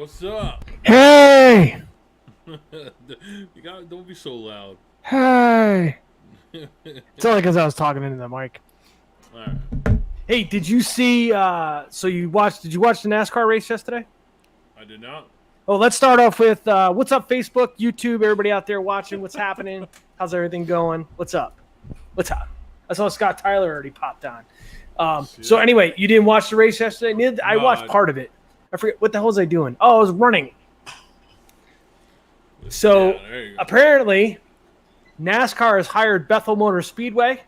What's up? Hey! Don't be so loud. Hey! It's only because I was talking into the mic. All right. Hey, did you see? Did you watch the NASCAR race yesterday? I did not. Oh, let's start off with what's up, Facebook, YouTube, everybody out there watching. What's happening? How's everything going? What's up? What's up? I saw Scott Tyler already popped on. So anyway, you didn't watch the race yesterday? I watched part of it. I forget what the hell was I doing. Oh, I was running. So apparently, NASCAR has hired Bethel Motor Speedway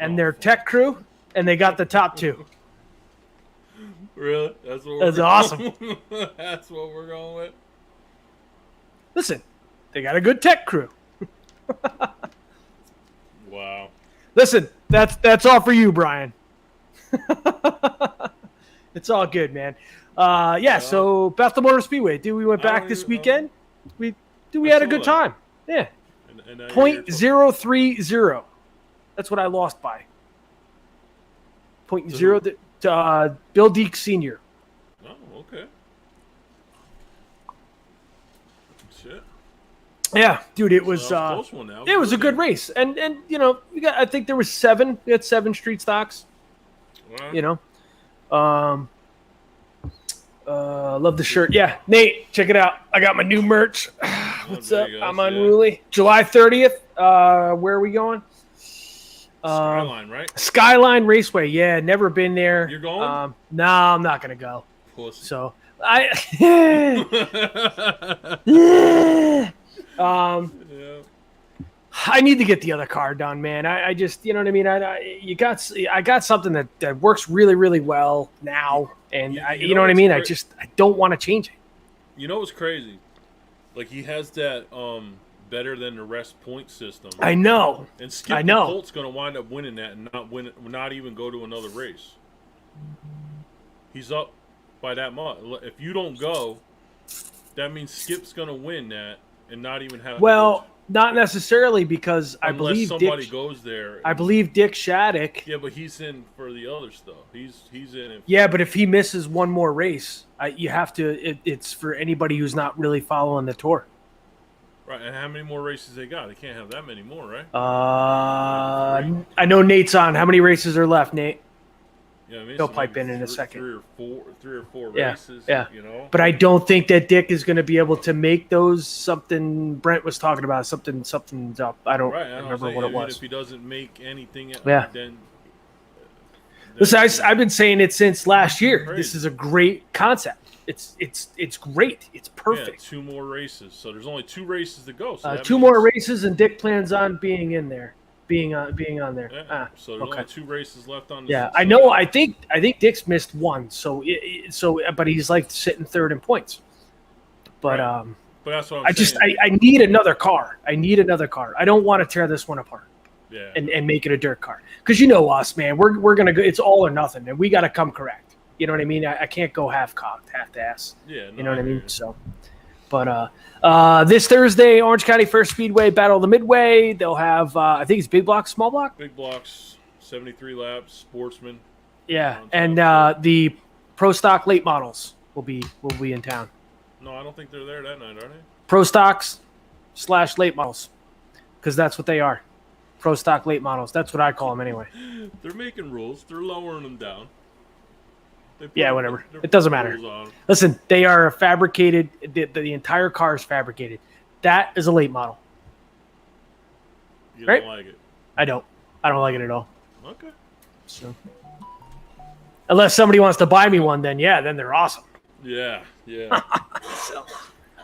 and their tech crew, and they got the top two. Really? That's awesome. That's what we're going with. Listen, they got a good tech crew. Wow. Listen, that's all for you, Brian. It's all good, man. So Bethel Motor Speedway. Dude, we went back this weekend. We had a good time. Yeah. And .030. That's what I lost by. .0 to Bill Deek Sr. Oh, okay. Shit. Yeah, dude, it was close one now. It was a good race. And you know, I think there was 7. We had 7 street stocks. Right. You know. Love the shirt. Yeah, Nate, check it out. I got my new merch. What's up? I'm unruly. July 30th. Where are we going? Skyline, right? Skyline Raceway. Yeah, never been there. You're going? No, I'm not gonna go. Pussy. So Yeah. I need to get the other car done, man. I just, you know what I mean. I got something that works really, really well now, and you know what I mean. I don't want to change it. You know what's crazy? Like he has that better than the rest point system. I know. And Skip the Colt's going to wind up winning that and not even go to another race. He's up by that much. If you don't go, that means Skip's going to win that and not even have. Well, not necessarily because I believe somebody goes there. I believe Dick Shattuck. Yeah, but he's in for the other stuff. He's in it. Yeah, but if he misses one more race, you have to. It's for anybody who's not really following the tour. Right, and how many more races they got? They can't have that many more, right? I know Nate's on. How many races are left, Nate? Yeah, I mean, he'll pipe in a second. Three or four races. Yeah. You know. But I don't think that Dick is going to be able to make those. Something Brent was talking about. Something's up. I don't remember what it was. If he doesn't make anything, then. Listen, I've been saying it since last year. This is a great concept. It's great. It's perfect. Yeah, 2 more races. So there's only 2 races to go. So 2 more races, and Dick plans on being in there, being on there. Yeah. So there's only 2 races left on. I know. I think Dick's missed one. But he's like sitting third in points. But but that's what I'm saying. I need another car. I don't want to tear this one apart. Yeah. And make it a dirt car, because you know us, man. We're gonna go. It's all or nothing, and we got to come correct. You know what I mean? I can't go half-cocked, half-ass. Yeah. You know what I mean? So, but this Thursday, Orange County First Speedway Battle of the Midway. They'll have I think it's big blocks, small block. Big blocks, 73 laps, sportsman. Yeah, and the Pro Stock late models will be in town. No, I don't think they're there that night, are they? Pro Stocks / late models, because that's what they are. Pro Stock late models. That's what I call them anyway. They're making rules. They're lowering them down. Yeah, whatever. It doesn't matter. Listen, they are fabricated. The entire car is fabricated. That is a late model. You don't like it? I don't like it at all. Okay. So, unless somebody wants to buy me one, then they're awesome. Yeah. So,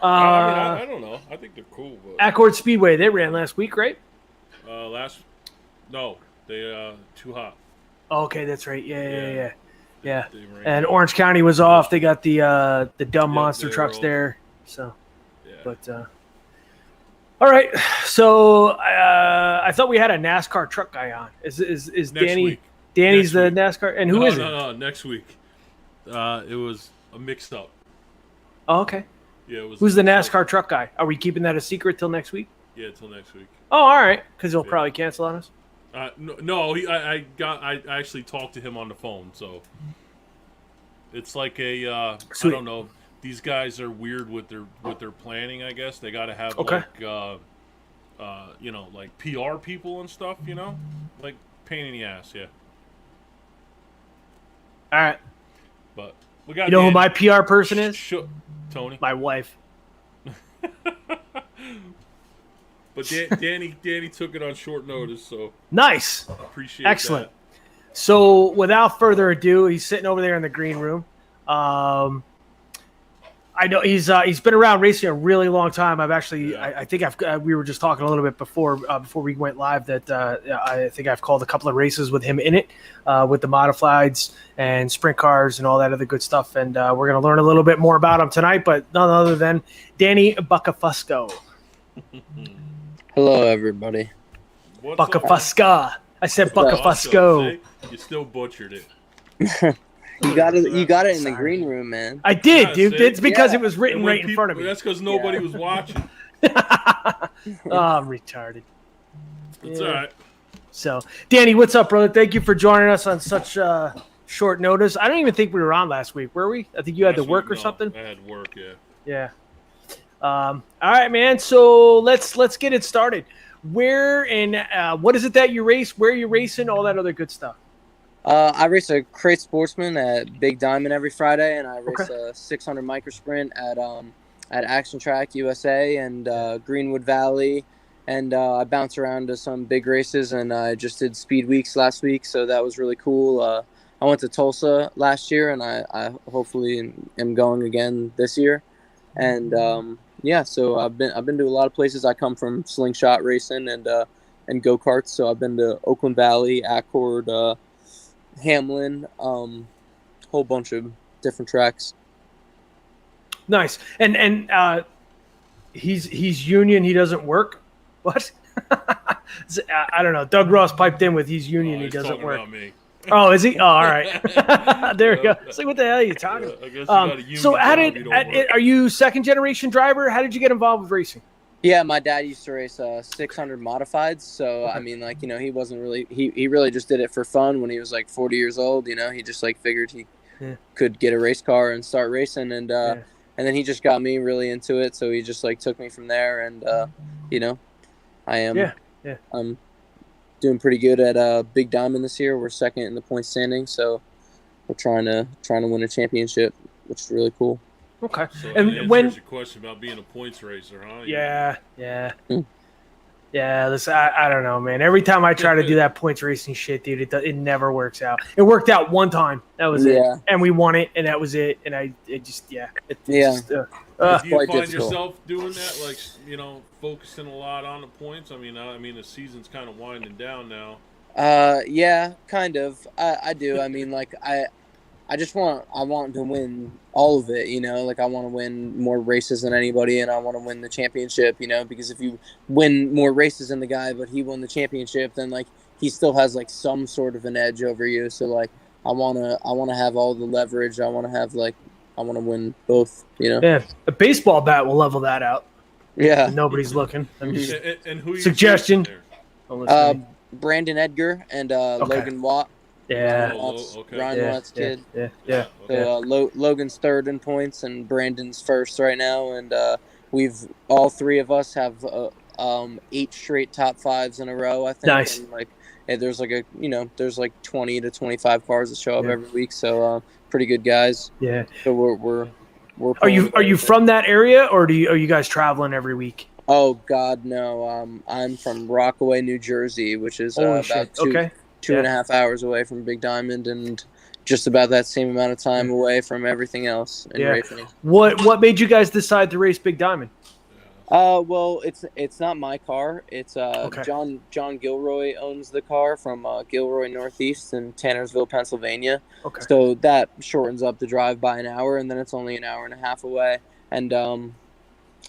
I don't know. I think they're cool. But... Accord Speedway, they ran last week, right? No, they too hot. Oh, okay, that's right. Yeah. And Orange County was off. They got the dumb monster trucks there. So, but all right. So I thought we had a NASCAR truck guy on. Is Danny? Week. Danny's the NASCAR, and who is it? No, next week. It was a mixed up. Oh, okay. Yeah, it was. Who's the NASCAR truck guy? Are we keeping that a secret till next week? Yeah, till next week. Oh, all right. Because he'll probably cancel on us. No. I actually talked to him on the phone, so it's like a I don't know, these guys are weird with their planning. I guess they got to have Okay. like PR people and stuff. Like pain in the ass. Yeah. All right. But we got. You know who my PR person is? Tony. My wife. But Danny took it on short notice, so nice. Appreciate Excellent. that. So without further ado, he's sitting over there in the green room. I know he's been around racing a really long time. I've actually, I think we were just talking a little bit before we went live that I think I've called a couple of races with him in it, with the modifieds and sprint cars and all that other good stuff. And we're going to learn a little bit more about him tonight, but none other than Danny Buccafusca. Hello, everybody. Buccafusca. I said Buccafusca. You still butchered it. You got it in the green room, man. I did, dude. It's because it was written right in front of me. That's because nobody was watching. I'm retarded. It's all right. So, Danny, what's up, brother? Thank you for joining us on such short notice. I don't even think we were on last week, were we? I think you had to work or something. I had work, yeah. Yeah. All right, man. So let's get it started. Where and what is it that you race? Where are you racing? All that other good stuff. I race a crate sportsman at Big Diamond every Friday, and I race a 600 micro sprint at Action Track USA and Greenwood Valley, and I bounce around to some big races, and I just did Speed Weeks last week, so that was really cool. I went to Tulsa last year, and I hopefully am going again this year, and so I've been to a lot of places. I come from slingshot racing and go karts, so I've been to Oakland Valley, Accord, Hamlin, whole bunch of different tracks. Nice. And he's union. He doesn't work. What? I don't know. Doug Ross piped in with he's union. He doesn't work. About me. Oh, is he? Oh, all right. There you go. It's like, what the hell are you talking about? I guess you got a union so how job, are you second generation driver? How did you get involved with racing? Yeah, my dad used to race 600 modifieds, so I mean, like, he wasn't really he really just did it for fun when he was like 40 years old. He just like figured he could get a race car and start racing, and then he just got me really into it. So he just like took me from there, and I am I'm doing pretty good at Big Diamond this year. We're second in the point standing, so we're trying to win a championship, which is really cool. Okay. So and when your question about being a points racer, huh? Yeah. Listen, I don't know, man. Every time I try to do that points racing shit, dude, it never works out. It worked out one time. That was it, and we won it, and that was it. And do you find yourself doing that, like focusing a lot on the points? I mean, the season's kind of winding down now. Yeah, kind of. I do. I mean, like I want to win all of it, like I want to win more races than anybody, and I want to win the championship, because if you win more races than the guy, but he won the championship, then like he still has like some sort of an edge over you. So like I want to have all the leverage. I want to win both, Yeah, a baseball bat will level that out. Yeah. Nobody's looking. I'm just and who suggestion. Brandon Edgar and Logan Watt. Yeah. Ryan Watt's kid. Yeah. So Logan's third in points and Brandon's first right now, and all three of us have 8 straight top 5s in a row, I think. Nice. And there's there's like 20 to 25 cars that show up every week, so pretty good guys. Yeah. So we're Are you from that area, or are you guys traveling every week? Oh God, no. I'm from Rockaway, New Jersey, which is about two and a half hours away from Big Diamond, and just about that same amount of time away from everything else in racing. What made you guys decide to race Big Diamond? Well, it's not my car. It's John Gilroy owns the car from Gilroy Northeast in Tannersville, Pennsylvania. Okay. So that shortens up the drive by an hour, and then it's only an hour and a half away. And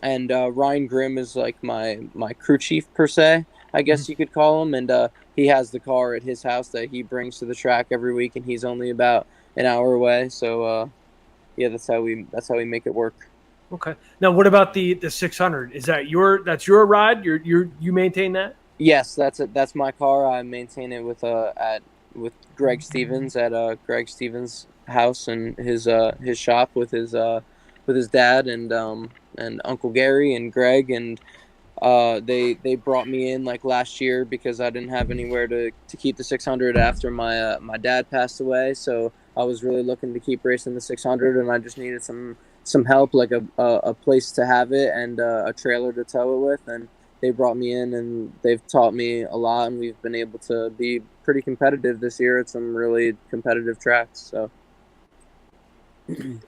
Ryan Grimm is like my crew chief per se, I guess you could call him, and he has the car at his house that he brings to the track every week, and he's only about an hour away. So that's how we make it work. Okay. Now, what about the 600? Is that your ride? You maintain that? Yes, that's my car. I maintain it with Greg Stevens at Greg Stevens' house and his shop with his his dad and Uncle Gary and Greg, and they brought me in like last year because I didn't have anywhere to keep the 600 after my dad passed away. So I was really looking to keep racing the 600, and I just needed some help, like a place to have it and a trailer to tow it with. And they brought me in, and they've taught me a lot, and we've been able to be pretty competitive this year at some really competitive tracks. So.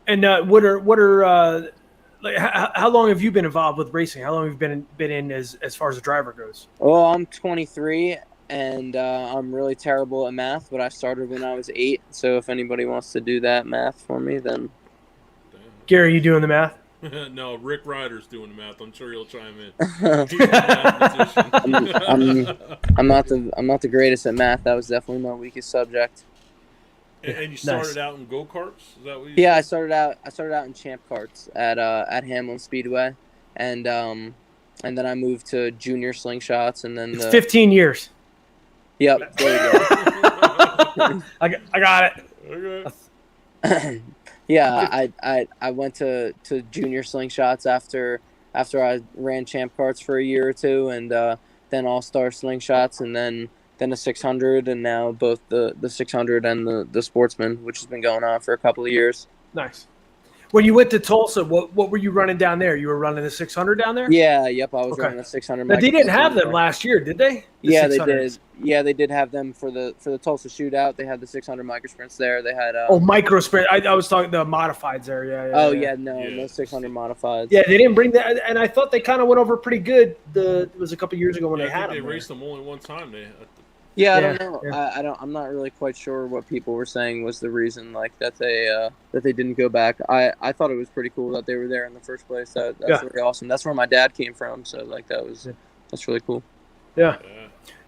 And what are like how long have you been involved with racing? How long have you been in as far as a driver goes? Well, I'm 23, and I'm really terrible at math, but I started when I was 8. So if anybody wants to do that math for me, then. Gary, you doing the math? No, Rick Ryder's doing the math. I'm sure he'll chime in. He's a mathematician. I'm not the greatest at math. That was definitely my weakest subject. And you started out in go-karts? Is that what you Yeah, said? I started out in champ karts at Hamlin Speedway, and then I moved to junior slingshots, and then It's 15 years. Yep, there you go. I got it. Okay. Yeah, I went to junior slingshots after I ran champ karts for a year or two, and then all-star slingshots, and then a 600, and now both the 600 and the sportsman, which has been going on for a couple of years. Nice. When you went to Tulsa, what were you running down there? You were running the 600 down there? Yeah, yep, I was Okay. running the 600. But they didn't have them last year, did they? Yeah, they did. Yeah, they did have them for the Tulsa shootout. They had the 600 microsprints there. They had micro sprint. I was talking the modifieds there. Yeah. No 600 modifieds. Yeah, they didn't bring that, and I thought they kind of went over pretty good. It was a couple years ago when they had them. them. They raced them only one time. I don't know. Yeah. I'm not really quite sure what people were saying was the reason, like that they didn't go back. I thought it was pretty cool that they were there in the first place. That's really awesome. That's where my dad came from, so like that's really cool. Yeah.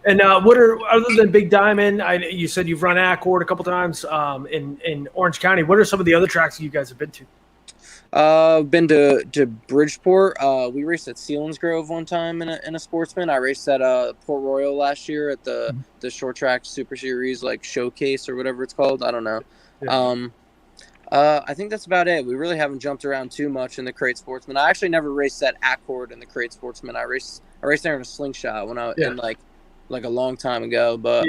And what are, other than Big Diamond? You said you've run Accord a couple times in Orange County. What are some of the other tracks you guys have been to? Been to Bridgeport. We raced at Selinsgrove one time in a sportsman. I raced at Port Royal last year at the short track Super Series like showcase or whatever it's called. I don't know. Yeah. I think that's about it. We really haven't jumped around too much in the crate sportsman. I actually never raced at Accord in the crate sportsman. I raced there in a slingshot when I in like a long time ago. But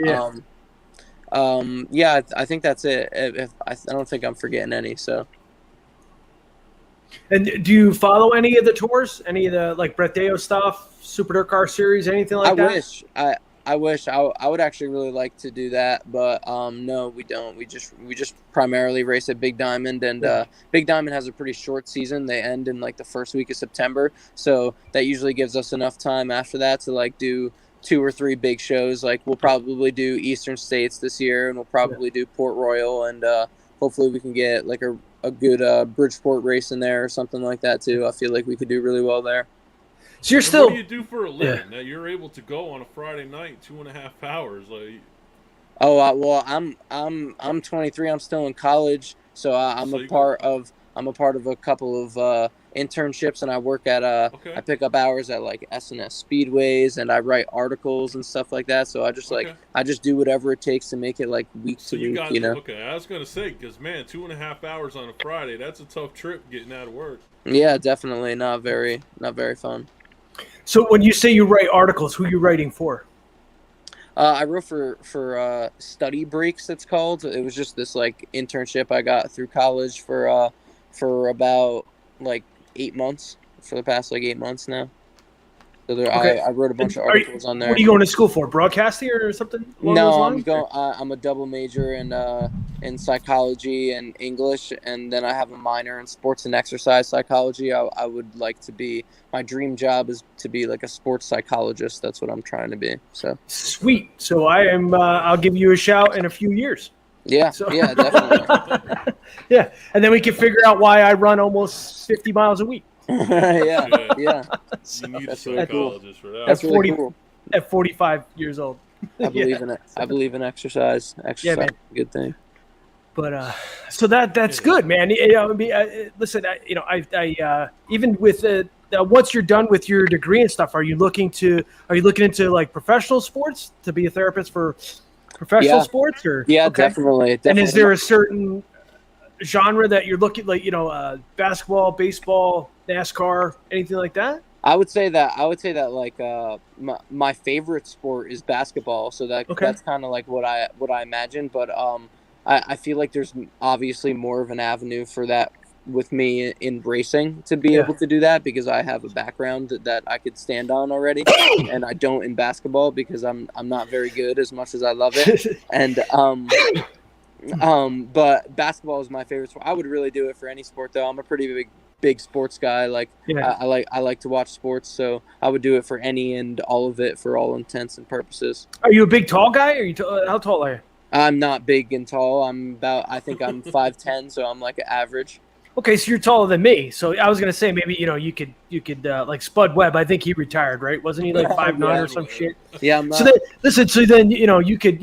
I think that's it. I don't think I'm forgetting any. So. And do you follow any of the tours? Any of the like Brett Deyo stuff, Super Dirt Car Series, anything like that? I wish I would actually really like to do that, but no, we don't. We just primarily race at Big Diamond, and Big Diamond has a pretty short season. They end in like the first week of September, so that usually gives us enough time after that to like do 2 or 3 big shows. Like we'll probably do Eastern States this year, and we'll probably do Port Royal, and hopefully we can get like a good Bridgeport race in there or something like that too. I feel like we could do really well there. So you're still. What do you do for a living? Now you're able to go on a Friday night 2.5 hours. Like. Oh well, I'm 23. I'm still in college, so I'm a part of a couple of internships, and I work at I pick up hours at like S&S Speedways, and I write articles and stuff like that. So I just do whatever it takes to make it like week to week. Okay, I was gonna say because man, 2.5 hours on a Friday, that's a tough trip getting out of work. Yeah, definitely not very fun. So when you say you write articles, who are you writing for? I wrote for Study Breaks, it's called. It was just this like internship I got through college for about like 8 months, for the past like 8 months now. So I wrote a bunch of articles on there. What are you going to school for? Broadcasting or something? No, I'm a double major in psychology and English, and then I have a minor in sports and exercise psychology. I would like to be. My dream job is to be like a sports psychologist. That's what I'm trying to be. So sweet. So I am. I'll give you a shout in a few years. Yeah. So. Yeah, definitely. Yeah, and then we can figure out why I run almost 50 miles a week. Yeah. So, you need a psychologist for that. That's really cool. At 45 years old. I believe in it. I believe in exercise. Exercise is a good thing. But so that's good, man. Listen, I even with once you're done with your degree and stuff, are you looking into like professional sports to be a therapist for professional sports or? Yeah, definitely. And is there a certain genre that you're looking like, basketball, baseball, NASCAR, anything like that? I would say that like my favorite sport is basketball, so that's kind of like what I imagine. But I feel like there's obviously more of an avenue for that with me in racing to be able to do that, because I have a background that I could stand on already, and I don't in basketball because I'm not very good as much as I love it. And but basketball is my favorite sport. I would really do it for any sport though. I'm a pretty big sports guy. Like I like to watch sports, so I would do it for any and all of it for all intents and purposes. Are you a big tall guy? Are you how tall are you? I'm not big and tall. I think I'm 5'10", so I'm like an average. Okay, so you're taller than me. So I was gonna say maybe you could like Spud Webb. I think he retired, right? Wasn't he like 5'9" or some shit? Yeah, I'm not. So then, listen. So then you could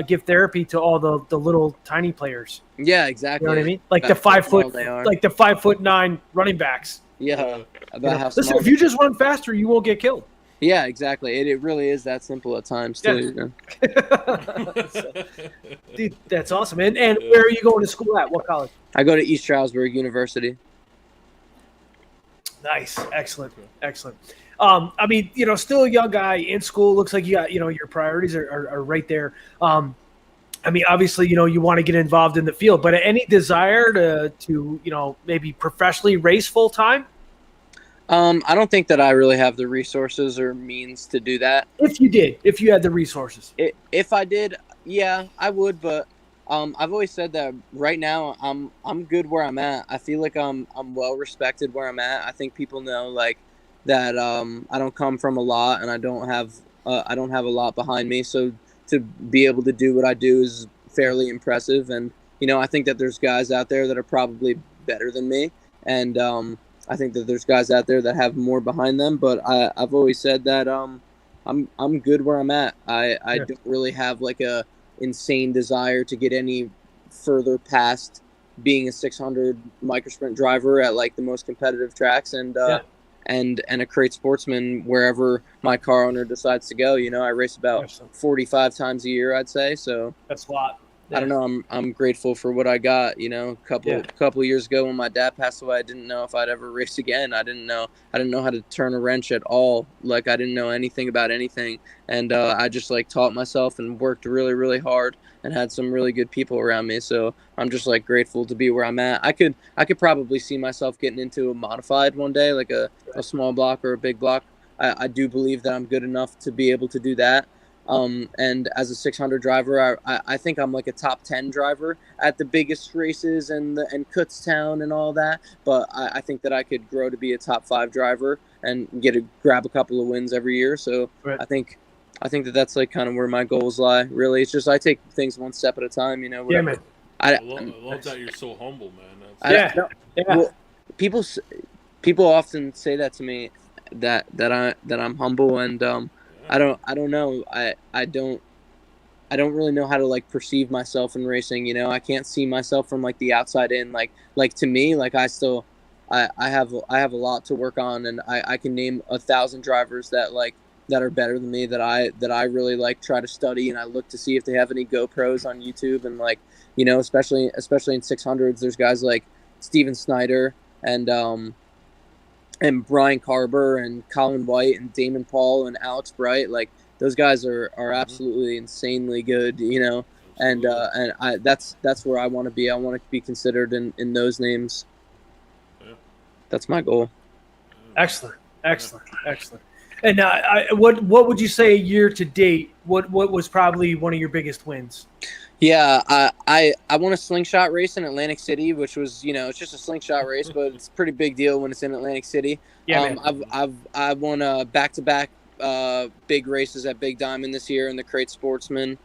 give therapy to all the little tiny players. Yeah, exactly. You know what I mean? Like the 5'9" running backs. Yeah. About how listen, small. if you just run faster, you won't get killed. Yeah, exactly. It really is that simple at times too. Dude, that's awesome. And where are you going to school at? What college? I go to East Stroudsburg University. Nice, excellent. I mean, still a young guy in school. Looks like you got, your priorities are right there. I mean, obviously, you want to get involved in the field, but any desire to maybe professionally race full time? I don't think that I really have the resources or means to do that. If you had the resources. If I did, yeah, I would. But I've always said that right now I'm good where I'm at. I feel like I'm well respected where I'm at. I think people know like that. I don't come from a lot, and I don't have a lot behind me. So to be able to do what I do is fairly impressive. And I think that there's guys out there that are probably better than me, and I think that there's guys out there that have more behind them, but I've always said that I'm good where I'm at. I don't really have like a insane desire to get any further past being a 600 microsprint driver at like the most competitive tracks and a crate sportsman wherever my car owner decides to go. I race about 45 times a year, I'd say. So that's a lot. I don't know. I'm grateful for what I got. A couple of years ago when my dad passed away, I didn't know if I'd ever race again. I didn't know how to turn a wrench at all. Like I didn't know anything about anything, and I just like taught myself and worked really, really hard and had some really good people around me. So I'm just like grateful to be where I'm at. I could probably see myself getting into a modified one day, like a small block or a big block. I do believe that I'm good enough to be able to do that. And as a 600 driver, I think I'm like a top 10 driver at the biggest races and Kutztown and all that. But I think that I could grow to be a top 5 driver and grab a couple of wins every year. So I think that that's like kind of where my goals lie. Really, it's just I take things one step at a time. Yeah, man. I love that you're so humble, man. Well, people often say that to me that I'm humble and I don't know. I don't really know how to like perceive myself in racing. I can't see myself from like the outside in. Like to me, like I have a lot to work on, and I can name 1,000 drivers that are better than me that I really like try to study, and I look to see if they have any GoPros on YouTube, and like especially in 600s, there's guys like Steven Snyder and Brian Carber and Colin White and Damon Paul and Alex Bright. Like those guys are absolutely insanely good, and that's where I want to be. I want to be considered in those names. Yeah. That's my goal. Excellent. And what would you say year to date? What was probably one of your biggest wins? Yeah, I won a slingshot race in Atlantic City, which was it's just a slingshot race, but it's a pretty big deal when it's in Atlantic City. Yeah, I won back-to-back big races at Big Diamond this year in the Crate Sportsman,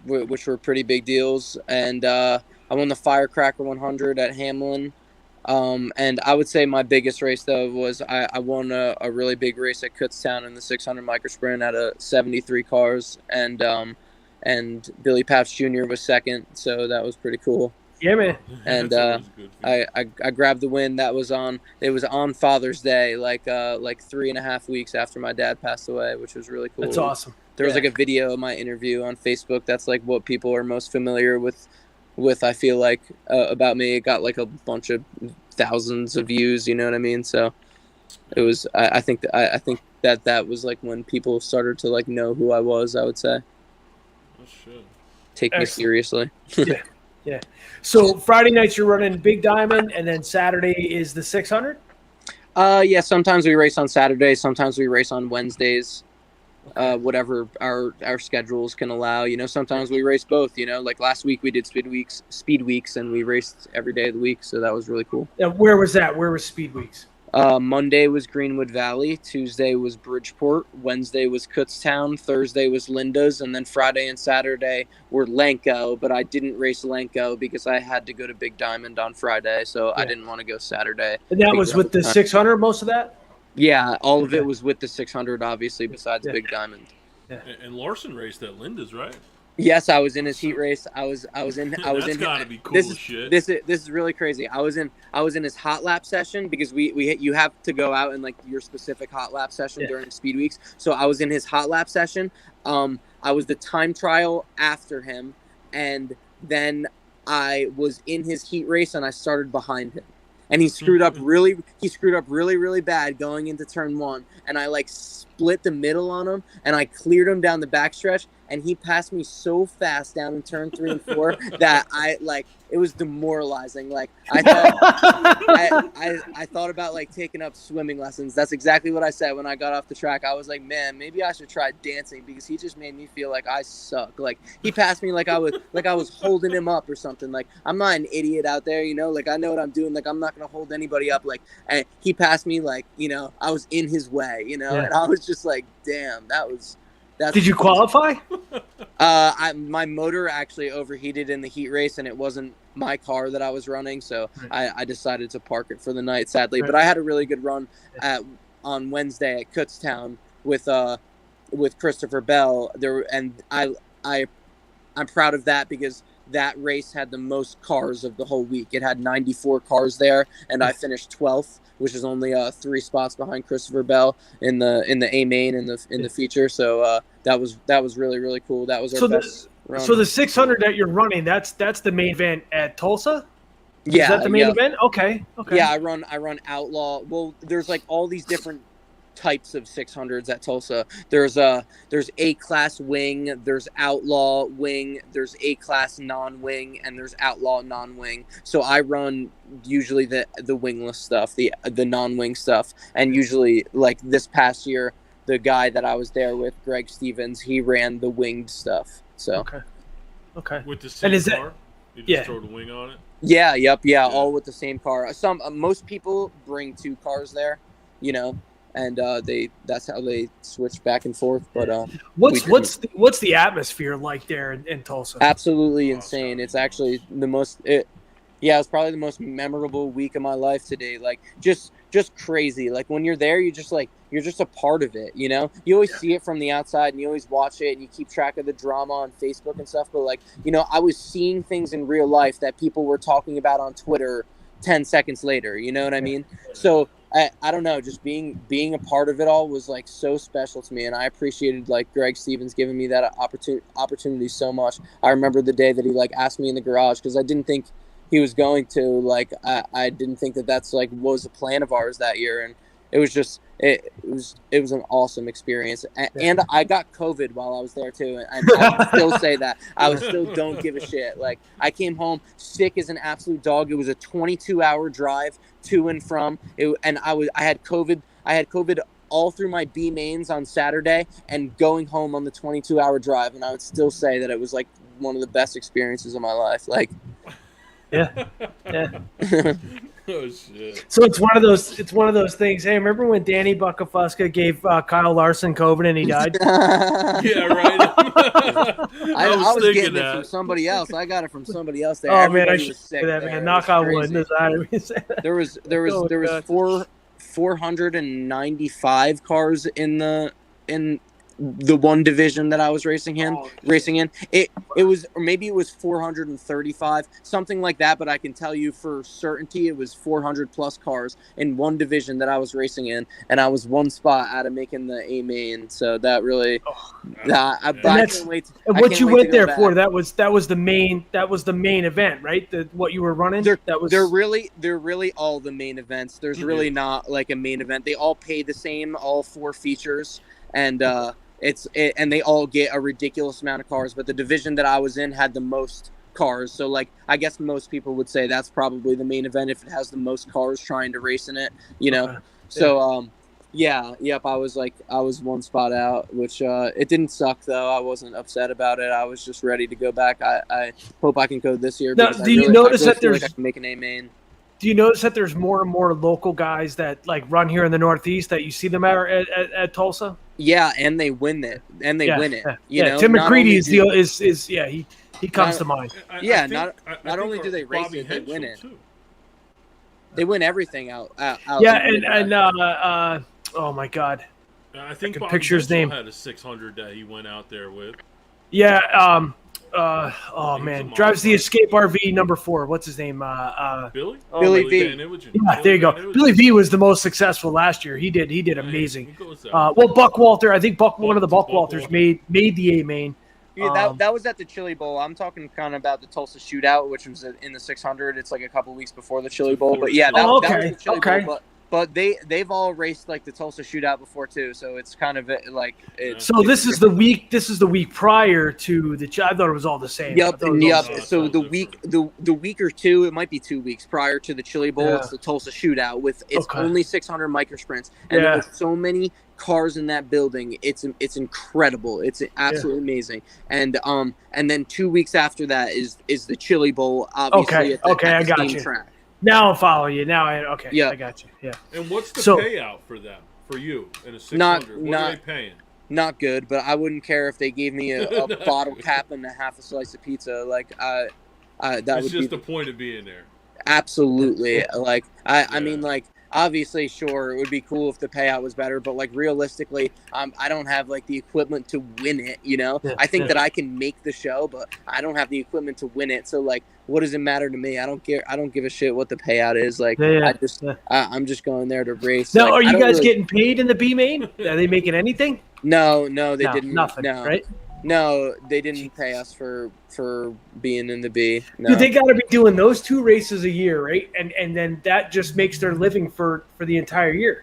which were pretty big deals, and I won the Firecracker 100 at Hamlin. And I would say my biggest race though was I won a really big race at Kutztown in the 600 microsprint at a 73 cars, and Billy Paps Jr. was second, so that was pretty cool. Yeah, man. And I grabbed the win. It was on Father's Day, like 3.5 weeks after my dad passed away, which was really cool. That's awesome. There was like a video of my interview on Facebook. That's like what people are most familiar with with, I feel like, about me. It got like a bunch of thousands of views. You know what I mean? So it was. I think that was like when people started to like know who I was. I would say. Oh shit. Take me seriously. Yeah. Yeah. So Friday nights you're running Big Diamond, and then Saturday is the 600. Yeah. Sometimes we race on Saturdays. Sometimes we race on Wednesdays. Whatever our schedules can allow. You know, sometimes we race both. You know, like last week we did speed weeks, and we raced every day of the week. So that was really cool. Yeah, where was that? Where was Speed Weeks? Monday was Greenwood Valley. Tuesday was Bridgeport. Wednesday was Kutztown. Thursday was Linda's, and then Friday and Saturday were Lenko. But I didn't race Lenko because I had to go to Big Diamond on Friday, so I didn't want to go Saturday. And that was with the 600. Most of that. Yeah, all of it was with the 600, obviously, besides Big Diamond. Yeah. And Larson raced at Linda's, right? Yes, I was in his heat race. I was in. That's gotta be cool shit. This is really crazy. I was in his hot lap session because you have to go out in like your specific hot lap session during speed weeks. So I was in his hot lap session. I was the time trial after him, and then I was in his heat race and I started behind him. And he screwed up really bad going into turn 1. And I like split the middle on him and I cleared him down the backstretch. And he passed me so fast down in turn 3 and 4 that it was demoralizing. Like I thought, I thought about like taking up swimming lessons. That's exactly what I said when I got off the track. I was like, man, maybe I should try dancing because he just made me feel like I suck. Like he passed me like I was holding him up or something. Like I'm not an idiot out there, you know. Like I know what I'm doing. Like I'm not gonna hold anybody up. Like and he passed me like, you know, I was in his way, you know. And I was just like, damn, did you qualify? My motor actually overheated in the heat race, and it wasn't my car that I was running, so I decided to park it for the night, sadly. But I had a really good run on Wednesday at Kutztown with Christopher Bell. I'm proud of that because that race had the most cars of the whole week. It had 94 cars there, and I finished 12th, which is only 3 spots behind Christopher Bell in the A main in the feature. So that was really, really cool. That was our best run. So the 600 that you're running, that's the main event at Tulsa? Yeah, is that the main event? Okay. Yeah, I run Outlaw. Well, there's like all these different types of 600s at Tulsa. There's A-class wing, there's Outlaw wing, there's A-class non-wing, and there's Outlaw non-wing. So I run usually the wingless stuff, the non-wing stuff, and usually like this past year, the guy that I was there with, Greg Stevens, he ran the winged stuff. So okay. With the same car, you just throw the wing on it. Yeah, all with the same car. Most people bring 2 cars there, you know. And that's how they switch back and forth. But what's the atmosphere like there in Tulsa? Absolutely insane. It's actually it was probably the most memorable week of my life today. Like just crazy. Like when you're there, you're just a part of it. You know, you always see it from the outside, and you always watch it, and you keep track of the drama on Facebook and stuff. But like, you know, I was seeing things in real life that people were talking about on Twitter 10 seconds later. You know what I mean? So. I don't know, just being a part of it all was like so special to me, and I appreciated like Greg Stevens giving me that opportunity so much. I remember the day that he like asked me in the garage because I didn't think he was going to. Like I didn't think that's like was a plan of ours that year, and it was just it was an awesome experience. And I got COVID while I was there too, and I still say that I still don't give a shit. Like I came home sick as an absolute dog. It was a 22-hour drive to and from it, and I had COVID. I had COVID all through my B mains on Saturday and going home on the 22-hour drive, and I would still say that it was like one of the best experiences of my life. Like, yeah. Oh shit! So it's one of those things. Hey, remember when Danny Buccafusca gave Kyle Larson COVID and he died? Yeah, right. I was getting it from somebody else. I got it from somebody else. There. Oh man, I should say that, man. Knock on wood. There was 495 cars in the one division that I was racing in. It was, or maybe it was 435, something like that. But I can tell you for certainty, it was 400 plus cars in one division that I was racing in, and I was one spot out of making the A main. So that really, I can't wait. And what you went there for? That was the main event, right? What you were running. They're really all the main events. There's really not like a main event. They all pay the same, all 4 features, and and they all get a ridiculous amount of cars. But the division that I was in had the most cars. So like, I guess most people would say that's probably the main event if it has the most cars trying to race in it, you know? Okay. So, I was one spot out, which it didn't suck though. I wasn't upset about it. I was just ready to go back. I hope I can go this year. Now, do you notice that there's, I can make an A main. Do you notice that there's more and more local guys that like run here in the Northeast that you see them at Tulsa? Yeah, and they win it. And they win it. You know, Tim McCready he comes to mind. Not only do they race it, they win it. Too. They win everything out. Oh my God, I think Bobby picture his name. Had a 600 that he went out there with. Yeah. Drives the Escape RV number 4. What's his name? Billy? Billy V. Yeah, there you go. Billy V was the most successful last year. He did amazing. Buck Walter. I think one of the Buck Walters made the A main. Yeah, that was at the Chili Bowl. I'm talking kind of about the Tulsa Shootout, which was in the 600. It's like a couple weeks before the Chili Bowl. But yeah, that was the Chili Bowl. But they've all raced like the Tulsa Shootout before too, so it's kind of like. This is the week prior to the. I thought it was all the same. Yep. So the week or two, it might be 2 weeks prior to the Chili Bowl. It's the Tulsa Shootout with only 600 microsprints, and there's so many cars in that building. It's incredible. It's absolutely amazing. And then 2 weeks after that is the Chili Bowl. Obviously, at the same track. Now I'm following you. I got you. Yeah. And what's the payout for them, for you, in a 600? What are they paying? Not good, but I wouldn't care if they gave me a bottle cap and a half a slice of pizza. Like, that's just the point of being there. Absolutely. Like, I mean, like, obviously, sure, it would be cool if the payout was better, but like realistically, I don't have like the equipment to win it. You know, I think that I can make the show, but I don't have the equipment to win it. So like, what does it matter to me? I don't care. I don't give a shit what the payout is. Like, I'm just going there to race. Now, are you guys getting paid in the B main? Are they making anything? No, they didn't. Nothing. No. Right? No, they didn't pay us for being in the B. No. They got to be doing those 2 races a year, right? And then that just makes their living for the entire year.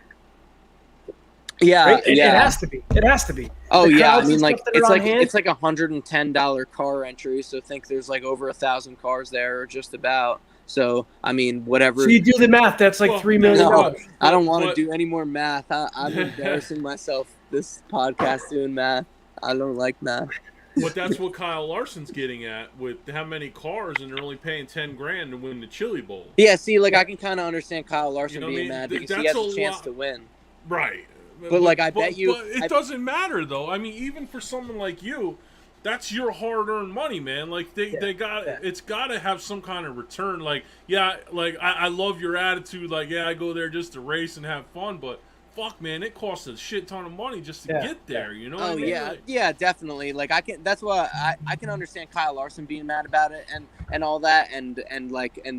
Yeah, right? It has to be. It has to be. Oh yeah, I mean, like it's like $110 car entry. So think there's like over 1,000 cars there, or just about. So I mean, whatever. So you do the math. That's like $3 million. No, I don't want to do any more math. I'm embarrassing myself this podcast doing math. I don't like math. But that's what Kyle Larson's getting at with how many cars, and they're only paying $10,000 to win the Chili Bowl. Yeah, see, like I can kind of understand Kyle Larson being mad because he has a chance to win. Right. But like, I bet you. But it doesn't matter though. I mean, even for someone like you, that's your hard-earned money, man. Like they got it's got to have some kind of return. Like I love your attitude. Like I go there just to race and have fun, but. Fuck, man, it costs a shit ton of money just to get there, you know what I mean? Yeah, definitely. Like that's why I can understand Kyle Larson being mad about it and all that and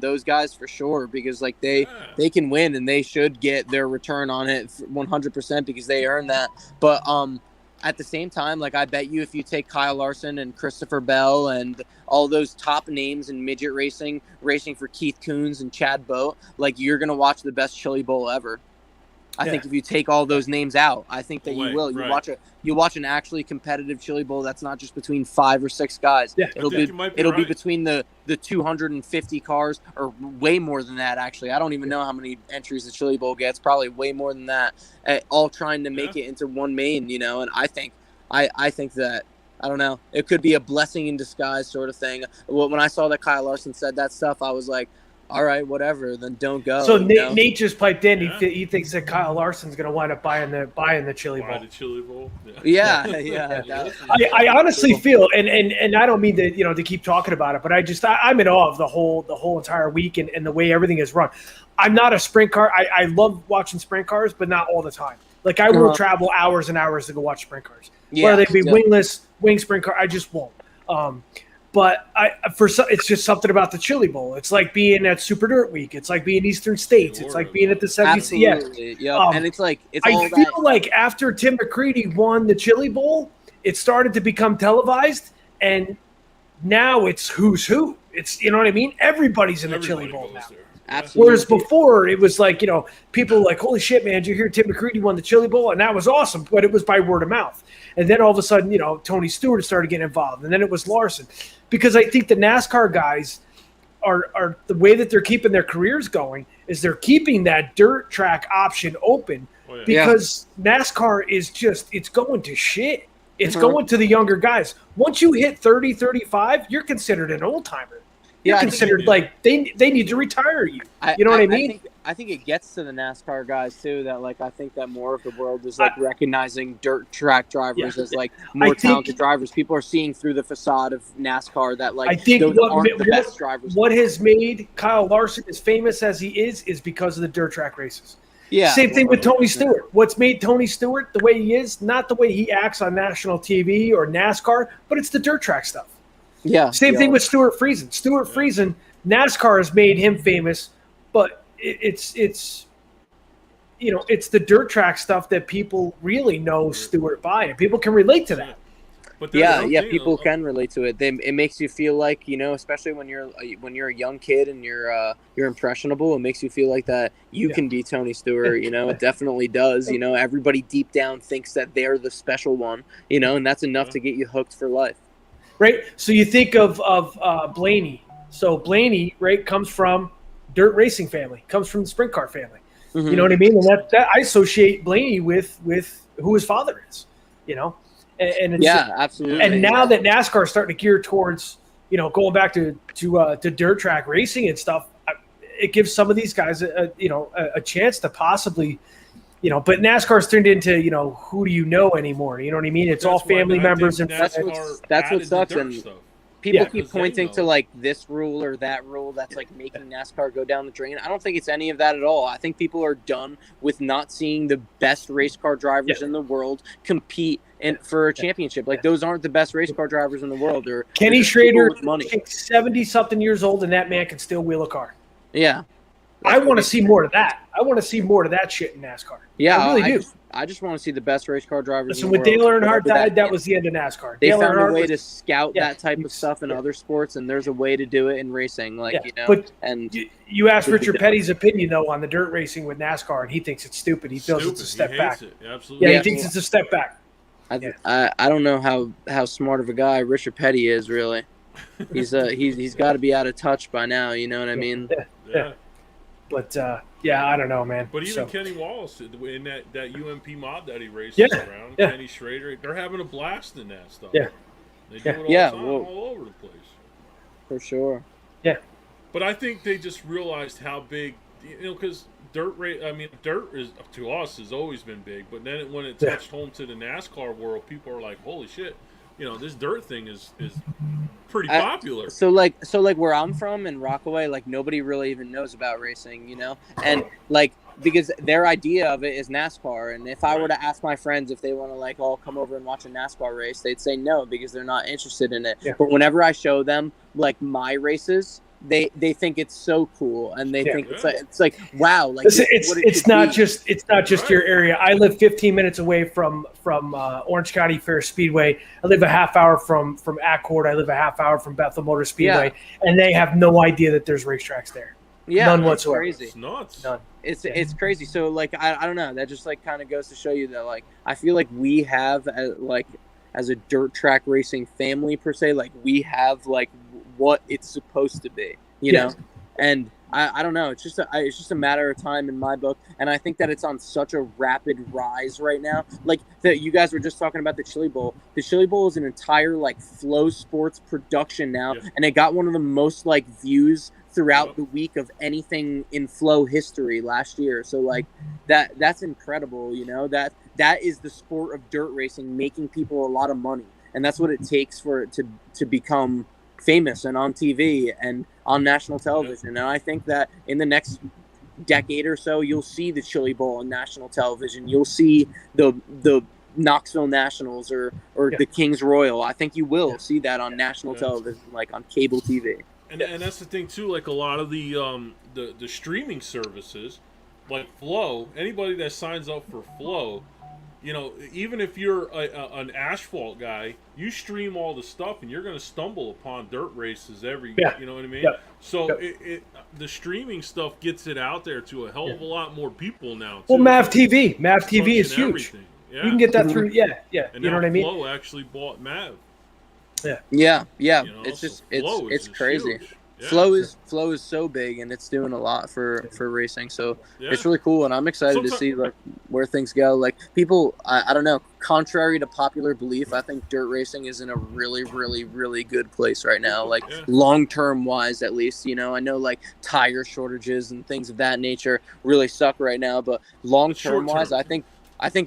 those guys for sure, because like they can win and they should get their return on it 100% because they earned that. But at the same time, like I bet you if you take Kyle Larson and Christopher Bell and all those top names in midget racing for Keith Coons and Chad Boat, like you're gonna watch the best Chili Bowl ever. I think if you take all those names out, I think that you will. You watch an actually competitive Chili Bowl that's not just between 5 or 6 guys. Yeah, it'll be between the 250 cars, or way more than that. Actually, I don't even know how many entries the Chili Bowl gets. Probably way more than that. All trying to make it into one main, you know. And I think that. I don't know. It could be a blessing in disguise sort of thing. When I saw that Kyle Larson said that stuff, I was like, all right, whatever, then don't go. So Nate just piped in. He thinks that Kyle Larson's going to wind up buying the Chili Bowl. Buy the Chili Bowl. Yeah. I honestly feel, and I don't mean to keep talking about it, but I'm in awe of the whole entire week and the way everything is run. I'm not a sprint car. I love watching sprint cars, but not all the time. Like I will travel hours and hours to go watch sprint cars. Whether they be wingless, wing sprint car, I just won't. But it's just something about the Chili Bowl. It's like being at Super Dirt Week. It's like being Eastern States. It's like being at the WCF. Absolutely. Yep. And it's like I feel like after Tim McCready won the Chili Bowl, it started to become televised, and now it's who's who. It's, you know what I mean? Everybody's in the Chili Bowl now. Absolutely. Whereas before, it was like, people were like, holy shit, man, did you hear Tim McCready won the Chili Bowl? And that was awesome, but it was by word of mouth. And then all of a sudden, Tony Stewart started getting involved, and then it was Larson. Because I think the NASCAR guys are the way that they're keeping their careers going is they're keeping that dirt track option open because NASCAR is it's going to shit. It's going to the younger guys. Once you hit 30, 35, you're considered an old timer. You're considered like they need to retire you. You know what I mean? I think it gets to the NASCAR guys too. That I think that more of the world is recognizing dirt track drivers as more talented drivers. People are seeing through the facade of NASCAR that I think those aren't the best drivers. What has made Kyle Larson as famous as he is because of the dirt track races. Yeah. Same thing with Tony Stewart. What's made Tony Stewart the way he is, not the way he acts on national TV or NASCAR, but it's the dirt track stuff. Yeah. Same thing with Stuart Friesen. Stuart Friesen, NASCAR has made him famous, but it's the dirt track stuff that people really know Stuart by, and people can relate to that. But people can relate to it. It makes you feel like, especially when you're a young kid and you're impressionable. It makes you feel like that you can be Tony Stewart. It definitely does. Everybody deep down thinks that they're the special one. And that's enough to get you hooked for life. Right. So you think of Blaney. So Blaney, right, comes from dirt racing family, comes from the sprint car family. Mm-hmm. You know what I mean? And that I associate Blaney with who his father is. And it's, absolutely. And now that NASCAR is starting to gear towards, going back to dirt track racing and stuff, it gives some of these guys a chance to possibly, but NASCAR's turned into, who do you know anymore? You know what I mean? It's all family members and that's what sucks. And people keep pointing to this rule or that rule that's making NASCAR go down the drain. I don't think it's any of that at all. I think people are done with not seeing the best race car drivers in the world compete for a championship. Those aren't the best race car drivers in the world. Kenny Schrader, 70-something years old, and that man can still wheel a car. Yeah. I want to see more of that. I want to see more of that shit in NASCAR. Yeah, I really do. I just want to see the best race car drivers. Listen, when Dale Earnhardt died, that was the end of NASCAR. They found a way to scout that type of stuff in other sports, and there's a way to do it in racing. But you asked Richard Petty's opinion though on the dirt racing with NASCAR, and he thinks it's stupid. He feels it's a step back. Absolutely. Yeah, he thinks it's a step back. I don't know how smart of a guy Richard Petty is. Really, he's got to be out of touch by now. You know what I mean? Yeah. But I don't know, man. But even Kenny Wallace in that UMP mod that he races around, Kenny Schrader, they're having a blast in that stuff. Yeah, they do it all over the place. For sure. Yeah. But I think they just realized how big, because dirt is to us has always been big, but then when it touched home to the NASCAR world, people are like, holy shit. This dirt thing is pretty popular. So where I'm from in Rockaway, nobody really even knows about racing, and because their idea of it is NASCAR. And if I were to ask my friends if they want to all come over and watch a NASCAR race, they'd say no because they're not interested in it. Yeah. But whenever I show them my races, they think it's so cool, and they think it's like wow. Listen, it's not just your area. I live 15 minutes away from Orange County Fair Speedway. I live a half hour from Accord. I live a half hour from Bethel Motor Speedway, and they have no idea that there's racetracks there. Yeah, none whatsoever. Crazy. It's nuts. None. It's crazy. So I don't know. That just kind of goes to show you that I feel like we have as a dirt track racing family per se, we have what it's supposed to be, you know? And I don't know. It's just a matter of time in my book. And I think that it's on such a rapid rise right now. You guys were just talking about the Chili Bowl. The Chili Bowl is an entire Flow Sports production now. Yeah. And it got one of the most views throughout the week of anything in Flow history last year. So that's incredible. That is the sport of dirt racing, making people a lot of money. And that's what it takes for it to become famous and on TV and on national television. And I think that in the next decade or so, you'll see the Chili Bowl on national television. You'll see the Knoxville Nationals or the Kings Royal. I think you will see that on national television, like on cable TV. And that's the thing too. Like a lot of the streaming services, like Flow. Anybody that signs up for Flow, you know, even if you're an asphalt guy, you stream all the stuff, and you're going to stumble upon dirt races every. You know what I mean? Yeah. So the streaming stuff gets it out there to a hell of a lot more people now. Too. Well, Mav TV is huge. Everything. Yeah. You can get that through. Yeah. And you know what I mean? Flow actually bought Mav. Yeah. You know, It's just Flow it's is crazy. huge. Yeah. Flow is so big, and it's doing a lot for racing. So it's really cool, and I'm excited to see like where things go. Like people, I don't know. Contrary to popular belief, I think dirt racing is in a really, really, really good place right now. Like long term wise, at least. You know, I know like tire shortages and things of that nature really suck right now, but long term wise, I think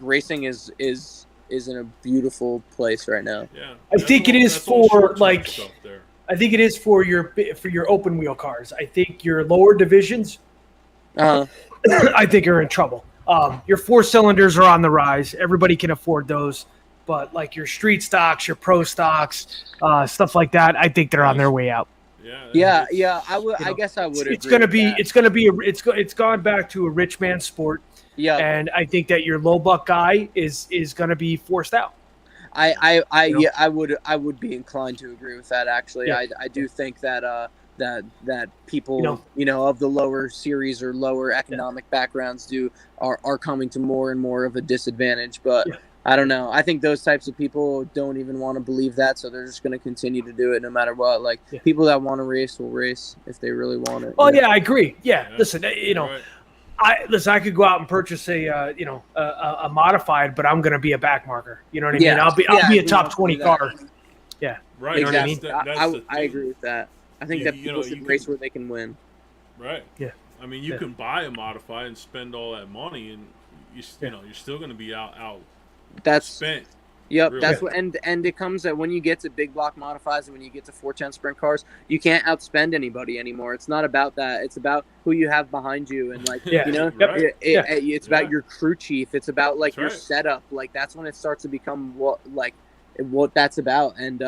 racing is in a beautiful place right now. Yeah, I think it is for like. I think it is for your open wheel cars. I think your lower divisions, I think are in trouble. Your 4 cylinders are on the rise. Everybody can afford those, but like your street stocks, your pro stocks, stuff like that, I think they're on their way out. Yeah. I would. I guess I would. It's gone back to a rich man sport. Yeah, and I think that your low buck guy is going to be forced out. I would be inclined to agree with that. Actually, I do think that that people of the lower series or lower economic backgrounds are coming to more and more of a disadvantage. But I don't know. I think those types of people don't even want to believe that, so they're just going to continue to do it no matter what. Like people that want to race will race if they really want it. Oh yeah, I agree. Yeah, listen, Right. I could go out and purchase a modified, but I'm going to be a back marker. You know what I mean? I'll be a top 20 car. Yeah. Right. Exactly. You know what I mean? I agree with that. I think that people should race where they can win. Right. Yeah. I mean, you can buy a modified and spend all that money, and you're still going to be out spent. Yep, that's what, and it comes that when you get to big block modifieds and when you get to 410 sprint cars, you can't outspend anybody anymore. It's not about that. It's about who you have behind you, and like it's about your crew chief. It's about like your setup. Like that's when it starts to become what that's about. And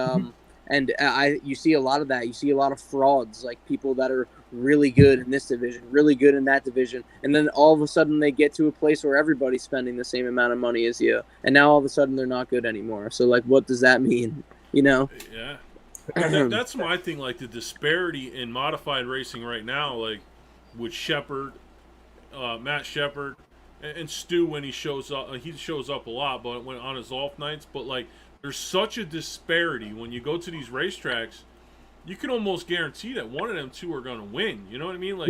you see a lot of that. You see a lot of frauds, like people that are really good in this division, really good in that division, and then all of a sudden they get to a place where everybody's spending the same amount of money as you, and now all of a sudden they're not good anymore. So like, what does that mean? You know? Yeah. That's my thing. Like the disparity in modified racing right now, like with Shepard, Matt Shepard, and Stu when he shows up a lot, but when on his off nights. But like, there's such a disparity when you go to these racetracks. You can almost guarantee that one of them two are going to win. You know what I mean? Like,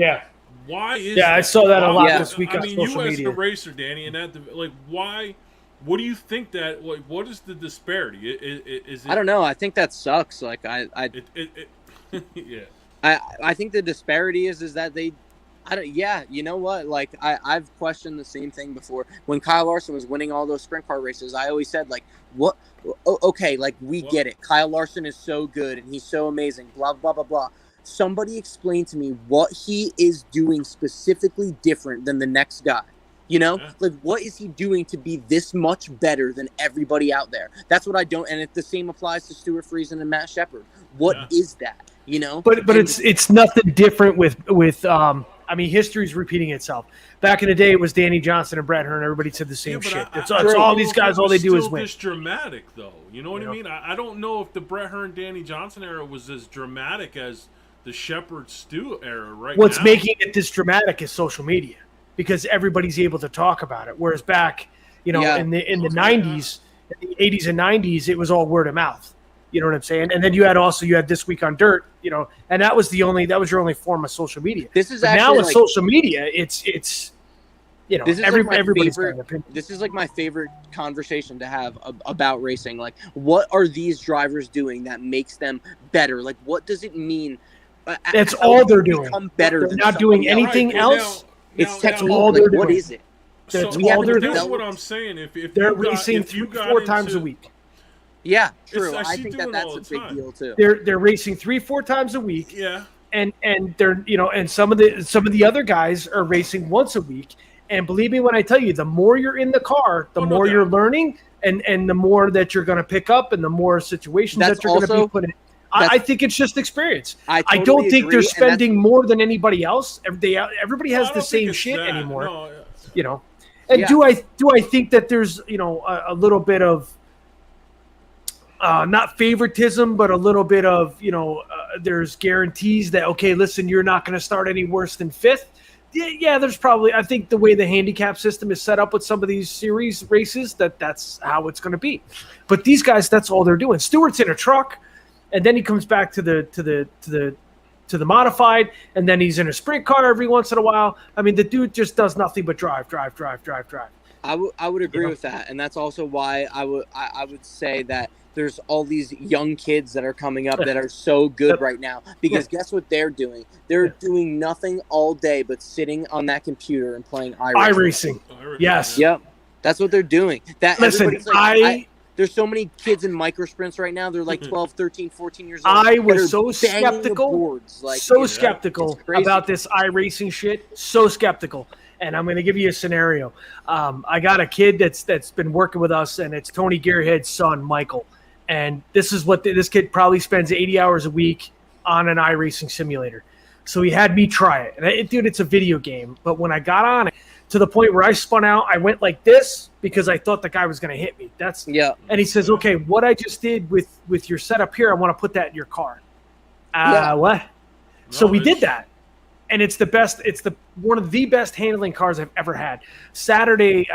why is that? I saw that a lot this week on social media. I mean, you as the racer, Danny, and that, like, why? What do you think that? Like, what is the disparity? Is it? I don't know. I think that sucks. Like, yeah. I think the disparity is that they. Yeah, you know what? Like, I've questioned the same thing before. When Kyle Larson was winning all those sprint car races, I always said, like, what? Okay, like, we get it. Kyle Larson is so good, and he's so amazing, blah, blah, blah, blah. Somebody explain to me what he is doing specifically different than the next guy. You know? Yeah. Like, what is he doing to be this much better than everybody out there? That's what I don't. And the same applies to Stuart Friesen and Matt Shepard. What is that? You know? But it's nothing different with I mean, history's repeating itself. Back in the day, it was Danny Johnson and Brett Hearn. Everybody said the same shit. It's all these guys. All they do is win. It's dramatic, though. You know what I mean? I don't know if the Brett Hearn, Danny Johnson era was as dramatic as the Shepard Stu era right now. What's making it this dramatic is social media, because everybody's able to talk about it. Whereas back, in the 90s, in the 80s and 90s, it was all word of mouth. You know what I'm saying? And then you had This Week on Dirt, and that was your only form of social media. This is now with social media, it's this is everybody's got an opinion. This is like my favorite conversation to have about racing. Like, what are these drivers doing that makes them better? Like, what does it mean? That's all they're doing. Become better. They're not doing anything else. It's technique. What is it? That's all they're doing. That's what I'm saying. If they're racing 4 times a week. Yeah, true. I think that's a big deal too. They're racing 3-4 times a week. Yeah. And they're and some of the other guys are racing once a week. And believe me when I tell you, the more you're in the car, the more you're learning, and the more that you're going to pick up and the more situations that you're going to be put in. I think it's just experience. I don't think they're spending more than anybody else. Everybody has the same shit anymore. No. You know, and do I think that there's a little bit of not favoritism, but a little bit of there's guarantees that okay, listen, you're not going to start any worse than fifth. Yeah, there's probably. I think the way the handicap system is set up with some of these series races, that's how it's going to be. But these guys, that's all they're doing. Stewart's in a truck. And then he comes back to the modified, and then he's in a sprint car every once in a while. I mean, the dude just does nothing but drive. I would agree with that, and that's also why I would say that there's all these young kids that are coming up that are so good right now. Because guess what they're doing? They're doing nothing all day but sitting on that computer and playing iRacing. Yes. Yep. That's what they're doing. Listen, there's so many kids in micro sprints right now. They're like 12, 13, 14 years old. I was so skeptical, skeptical about this iRacing shit. So skeptical. And I'm going to give you a scenario. I got a kid that's been working with us, and it's Tony Gearhead's son, Michael. And this is what this kid probably spends 80 hours a week on an iRacing simulator. So he had me try it. And dude, it's a video game. But when I got on it, to the point where I spun out, I went like this because I thought the guy was going to hit me. And he says, okay, what I just did with your setup here, I want to put that in your car. What? No, so we did that. And it's the best. It's one of the best handling cars I've ever had. Saturday,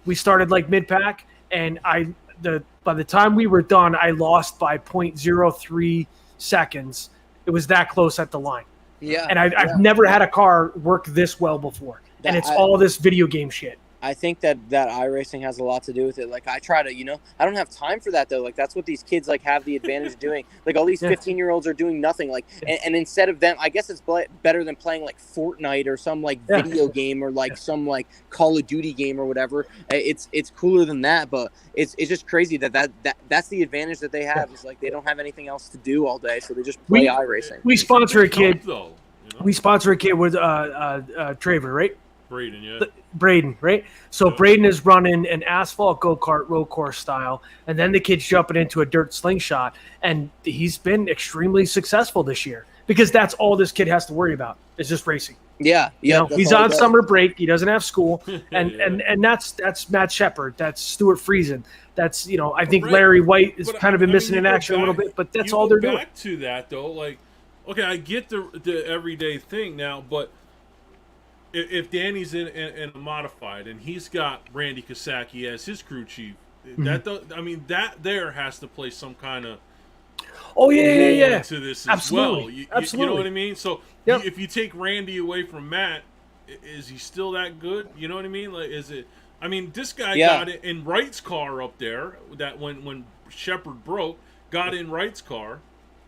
we started like mid-pack, and by the time we were done, I lost by 0.03 seconds. It was that close at the line. Yeah. And I've never had a car work this well before. And it's all this video game shit. I think that iRacing has a lot to do with it. Like, I try to, I don't have time for that, though. Like, that's what these kids, like, have the advantage of doing. Like, all these 15-year-olds are doing nothing. Like, and instead of them, I guess it's better than playing, like, Fortnite or some, like, video game or, like, some, like, Call of Duty game or whatever. It's cooler than that, but it's just crazy that's the advantage that they have. Is, like, they don't have anything else to do all day, so they just play iRacing. We sponsor a kid. We sponsor a kid with Traver, right? Braden, right? So Braden is running an asphalt go-kart road course style, and then the kid's jumping into a dirt slingshot, and he's been extremely successable this year because that's all this kid has to worry about is just racing. Yeah. He's on summer break. He doesn't have school, and that's Matt Shepard. That's Stuart Friesen. That's I think Larry White has kind of been missing in action a little bit, but that's all they're doing. Back to that though, like, okay, I get the everyday thing now, but if Danny's in a modified and he's got Randy Kosaki as his crew chief, that there has to play some kind of into this as well. You know what I mean? So if you take Randy away from Matt, is he still that good? You know what I mean? Like, is it? I mean, this guy got it in Wright's car up there. That when Shepard broke, got in Wright's car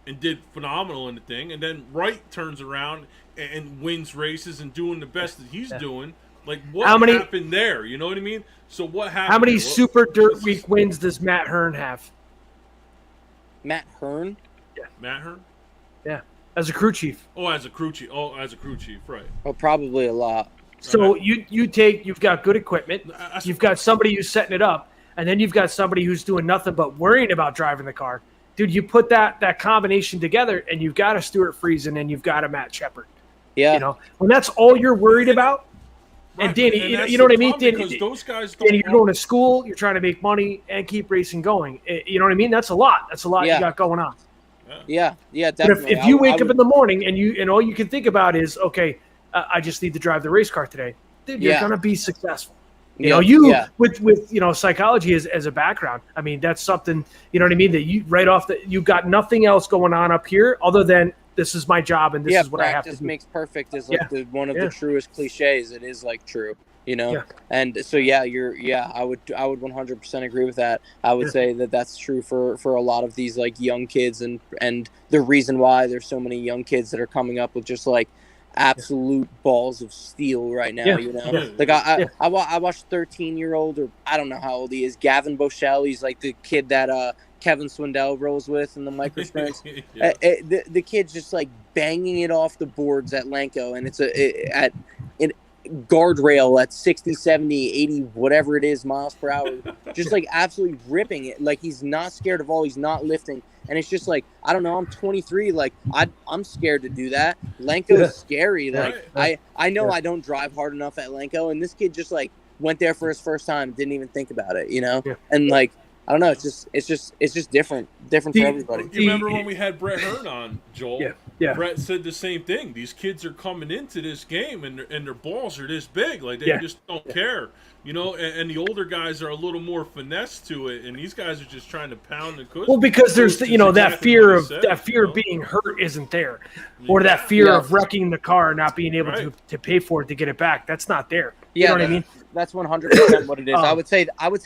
and did phenomenal in the thing, and then Wright turns around and wins races and doing the best that he's doing. Like, what happened there? You know what I mean? So what happened? How many Super Dirt Week wins does Matt Hearn have? Matt Hearn? Yeah. Matt Hearn? Yeah. As a crew chief. Oh, as a crew chief. Right. Oh, probably a lot. So you've got good equipment, you've got somebody who's setting it up, and then you've got somebody who's doing nothing but worrying about driving the car. Dude, you put that combination together, and you've got a Stuart Friesen and you've got a Matt Shepard. Yeah. When that's all you're worried about. Right. And Danny, you know what I mean? Danny, those guys don't. Danny, you're going to school, you're trying to make money and keep racing going. You know what I mean? That's a lot. That's a lot you got going on. Yeah, definitely. But if you wake up in the morning and all you can think about is, okay, I just need to drive the race car today, dude, you're going to be successful. With psychology as a background, I mean, that's something, you know what I mean, that you right off you've got nothing else going on up here other than this is my job and this is what I have to do. Practice makes perfect is like one of the truest cliches. It is like true, and so I would 100% agree with that. I would say that's true for a lot of these like young kids and the reason why there's so many young kids that are coming up with just like absolute balls of steel right now. Like I watched 13-year-old, or I don't know how old he is, Gavin Boschel. He's like the kid that Kevin Swindell rolls with in the micro sprints. The kid's just like banging it off the boards at Lanco, and guardrail at 60, 70, 80, whatever it is, miles per hour, just like absolutely ripping it. Like he's not scared of all, he's not lifting. And it's just like, I don't know, I'm 23, like I'm scared to do that. Lenko is scary. Like I know I don't drive hard enough at Lenko, and this kid just like went there for his first time, didn't even think about it, you know? And like, I don't know, it's just different for everybody. You remember when we had Brett Hearn on, Joel? Yeah. Brett said the same thing. These kids are coming into this game and their balls are this big. Like they just don't care. You know, and the older guys are a little more finesse to it, and these guys are just trying to pound and push. Well, because there's that fear of being hurt isn't there, or that fear of wrecking the car and not being able to pay for it to get it back. That's not there. You know what I mean? That's 100% what it is. I would say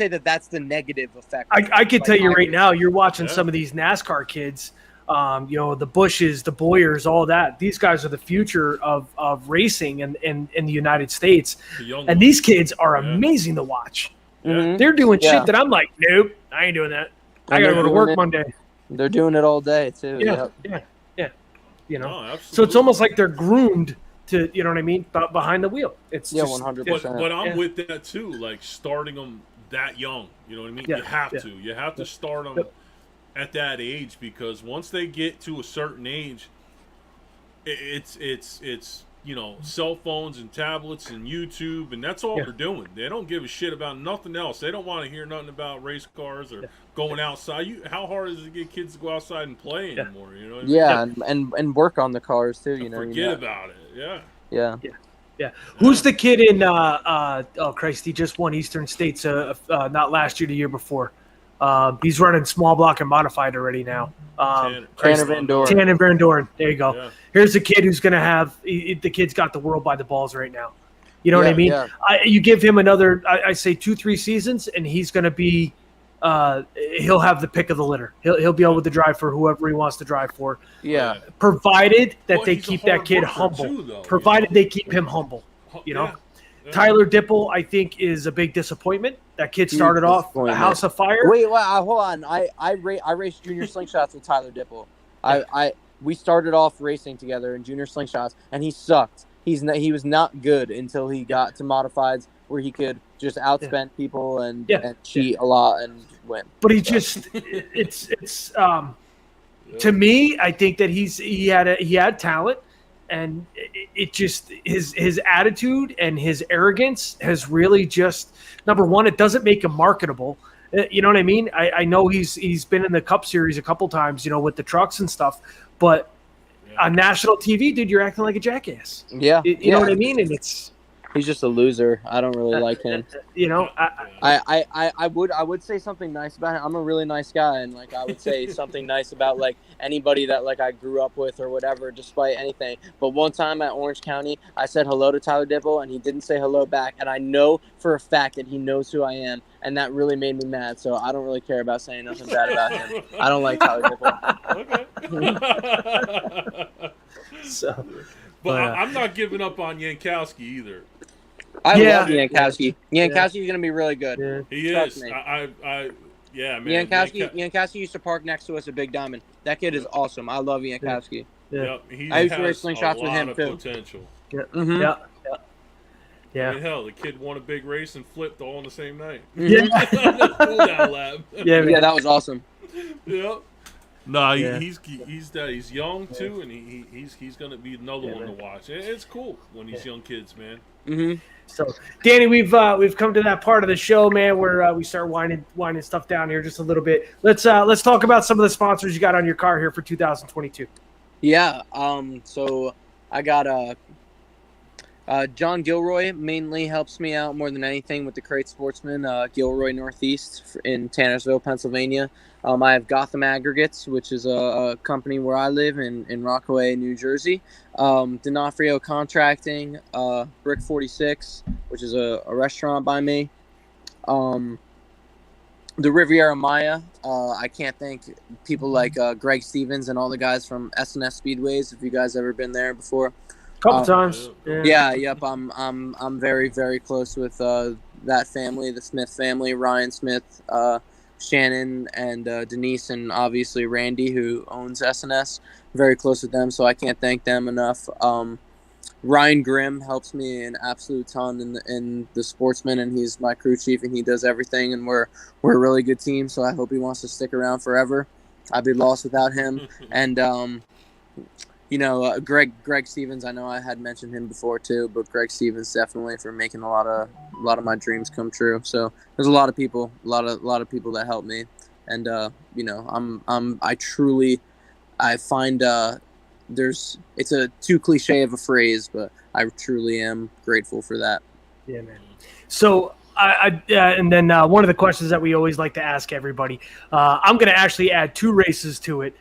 that that's the negative effect. I can tell you right now, you're watching some of these NASCAR kids. The Bushes, the Boyers, all that. These guys are the future of racing in the United States. And these kids are amazing to watch. Mm-hmm. They're doing shit that I'm like, nope, I ain't doing that. I got to go to work Monday. They're doing it all day, too. Yeah. You know, so it's almost like they're groomed to, you know what I mean, behind the wheel. It's 100%. But I'm with that, too, like starting them that young. You know what I mean? You have to. You have to start them at that age, because once they get to a certain age, it's cell phones and tablets and YouTube, and that's all they're doing. They don't give a shit about nothing else. They don't want to hear nothing about race cars or going outside. How hard is it to get kids to go outside and play anymore? You know what I mean? and work on the cars too. Forget about it. Yeah. Who's the kid in? Oh Christ, he just won Eastern States. Not last year, the year before. He's running small block and modified already now. Tanner Van Doren. Tanner Van Doren. There you go. Yeah. Here's a kid who's going to have – the kid's got the world by the balls right now. You know what I mean? Yeah. You give him another, I say 2-3 seasons, and he's going to be he'll have the pick of the litter. He'll be able to drive for whoever he wants to drive for. Yeah. Provided that they keep that kid humble. Provided they keep him humble, you know? Yeah. Tyler Dipple, I think, is a big disappointment. That kid started off a house of fire. Wait, hold on. I raced junior slingshots with Tyler Dipple. We started off racing together in junior slingshots, and he sucked. He was not good until he got to modifieds, where he could just outspend people and cheat a lot and win. But he just it's to me, I think that he had talent. And it just his attitude and his arrogance has really just, number one, it doesn't make him marketable. You know what I mean? I know he's been in the Cup Series a couple times, with the trucks and stuff, but on national TV, dude, you're acting like a jackass. Yeah, you know what I mean? And he's just a loser. I don't really like him. I would say something nice about him. I'm a really nice guy, and I would say something nice about anybody that I grew up with or whatever, despite anything. But one time at Orange County, I said hello to Tyler Dipple, and he didn't say hello back. And I know for a fact that he knows who I am, and that really made me mad. So I don't really care about saying nothing bad about him. I don't like Tyler Dipple. Okay. But I'm not giving up on Yankowski either. I love Yankowski. Yankowski's going to be really good. Yeah. He is. Man. Yankowski used to park next to us at Big Diamond. That kid is awesome. I love Yankowski. Yeah. I used to race slingshots with him too. Potential. Yeah. Mm-hmm. Yeah. I mean, hell, the kid won a big race and flipped all in the same night. Yeah. Cool-down lab. Yeah, that was awesome. Yeah. No, he's young too, and he's gonna be another one to watch. It's cool when these young kids, man. Mm-hmm. So, Danny, we've come to that part of the show, man, where we start winding stuff down here just a little bit. Let's talk about some of the sponsors you got on your car here for 2022. Yeah. So I got John Gilroy mainly helps me out more than anything with the Crate Sportsman, Gilroy Northeast in Tannersville, Pennsylvania. I have Gotham Aggregates, which is a company where I live in Rockaway, New Jersey. D'Onofrio Contracting, Brick 46, which is a restaurant by me. The Riviera Maya. I can't thank people like Greg Stevens and all the guys from S&S Speedways. If you guys ever been there before. Couple times. Yep. I'm very, very close with that family, the Smith family, Ryan Smith, Shannon, and Denise, and obviously Randy, who owns S&S. Very close with them, so I can't thank them enough. Ryan Grimm helps me an absolute ton in the Sportsman, and he's my crew chief, and he does everything, and we're a really good team. So I hope he wants to stick around forever. I'd be lost without him. And Greg Stevens. I know I had mentioned him before too, but Greg Stevens definitely for making a lot of my dreams come true. So there's a lot of people, a lot of people that help me, and I find it's a too cliche of a phrase, but I truly am grateful for that. Yeah, man. So and then one of the questions that we always like to ask everybody, I'm going to actually add 2 races to it.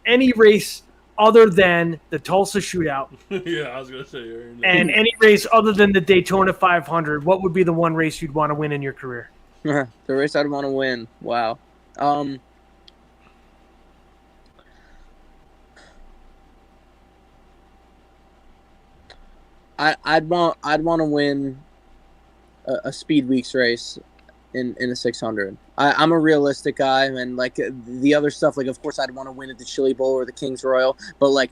Any race other than the Tulsa Shootout. Yeah, I was going to say. And any race other than the Daytona 500, what would be the one race you'd want to win in your career? The race I'd want to win. Wow. I'd want to win a Speed Weeks race in a 600. I'm a realistic guy, and like the other stuff, like of course I'd want to win at the Chili Bowl or the King's Royal, but like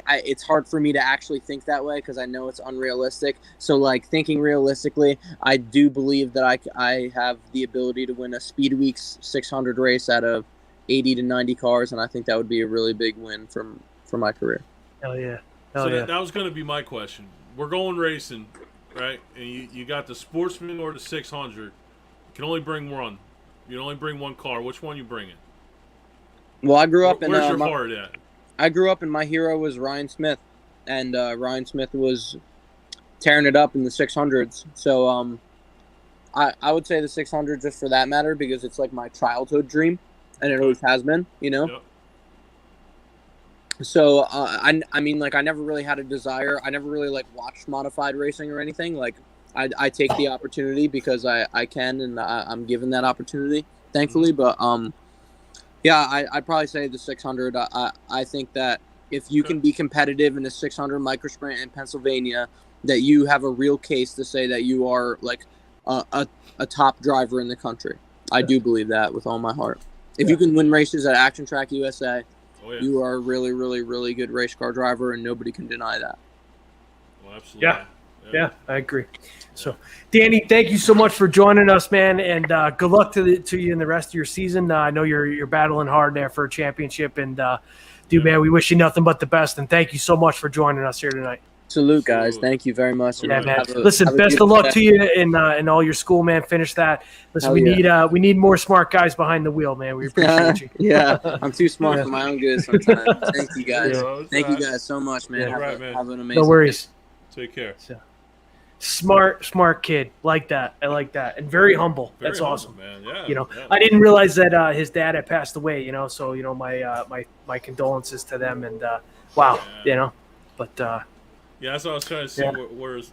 it's hard for me to actually think that way because I know it's unrealistic. So like thinking realistically, I do believe that I have the ability to win a Speed Weeks 600 race out of 80 to 90 cars, and I think that would be a really big win for my career. Hell yeah. That was going to be my question. We're going racing, right? And you got the Sportsman or the 600. You can only bring one. You can only bring one car. Which one you bringing? Well, I grew up in. Where's your heart at? I grew up and my hero was Ryan Smith, and Ryan Smith was tearing it up in the 600s. So I would say the 600 just for that matter because it's like my childhood dream, and it always has been. Yep. So I mean, like I never really had a desire. I never really like watched modified racing or anything. Like I take the opportunity because I can and I'm given that opportunity, thankfully. But yeah, I'd probably say the 600. I think that if you can be competitive in a 600 microsprint in Pennsylvania, that you have a real case to say that you are like a top driver in the country. I do believe that with all my heart. If you can win races at Action Track USA, you are a really, really, really good race car driver, and nobody can deny that. Well, absolutely. Yeah, I agree. So, Danny, thank you so much for joining us, man, and good luck to you in the rest of your season. I know you're battling hard there for a championship, and man, we wish you nothing but the best, and thank you so much for joining us here tonight. Salute, guys. Thank you very much. Yeah, man. Listen, best of luck to you in all your school, man. Finish that. Listen, we need more smart guys behind the wheel, man. We appreciate you. Yeah, I'm too smart for my own good sometimes. Thank you, guys. Thank you guys so much, man. Have an amazing No worries. Day. Take care. So, smart kid. Like that. I like that. And very humble. That's awesome. Man. Yeah, I didn't realize that his dad had passed away, so my condolences to them, and wow, but yeah, that's what I was trying to see. Where's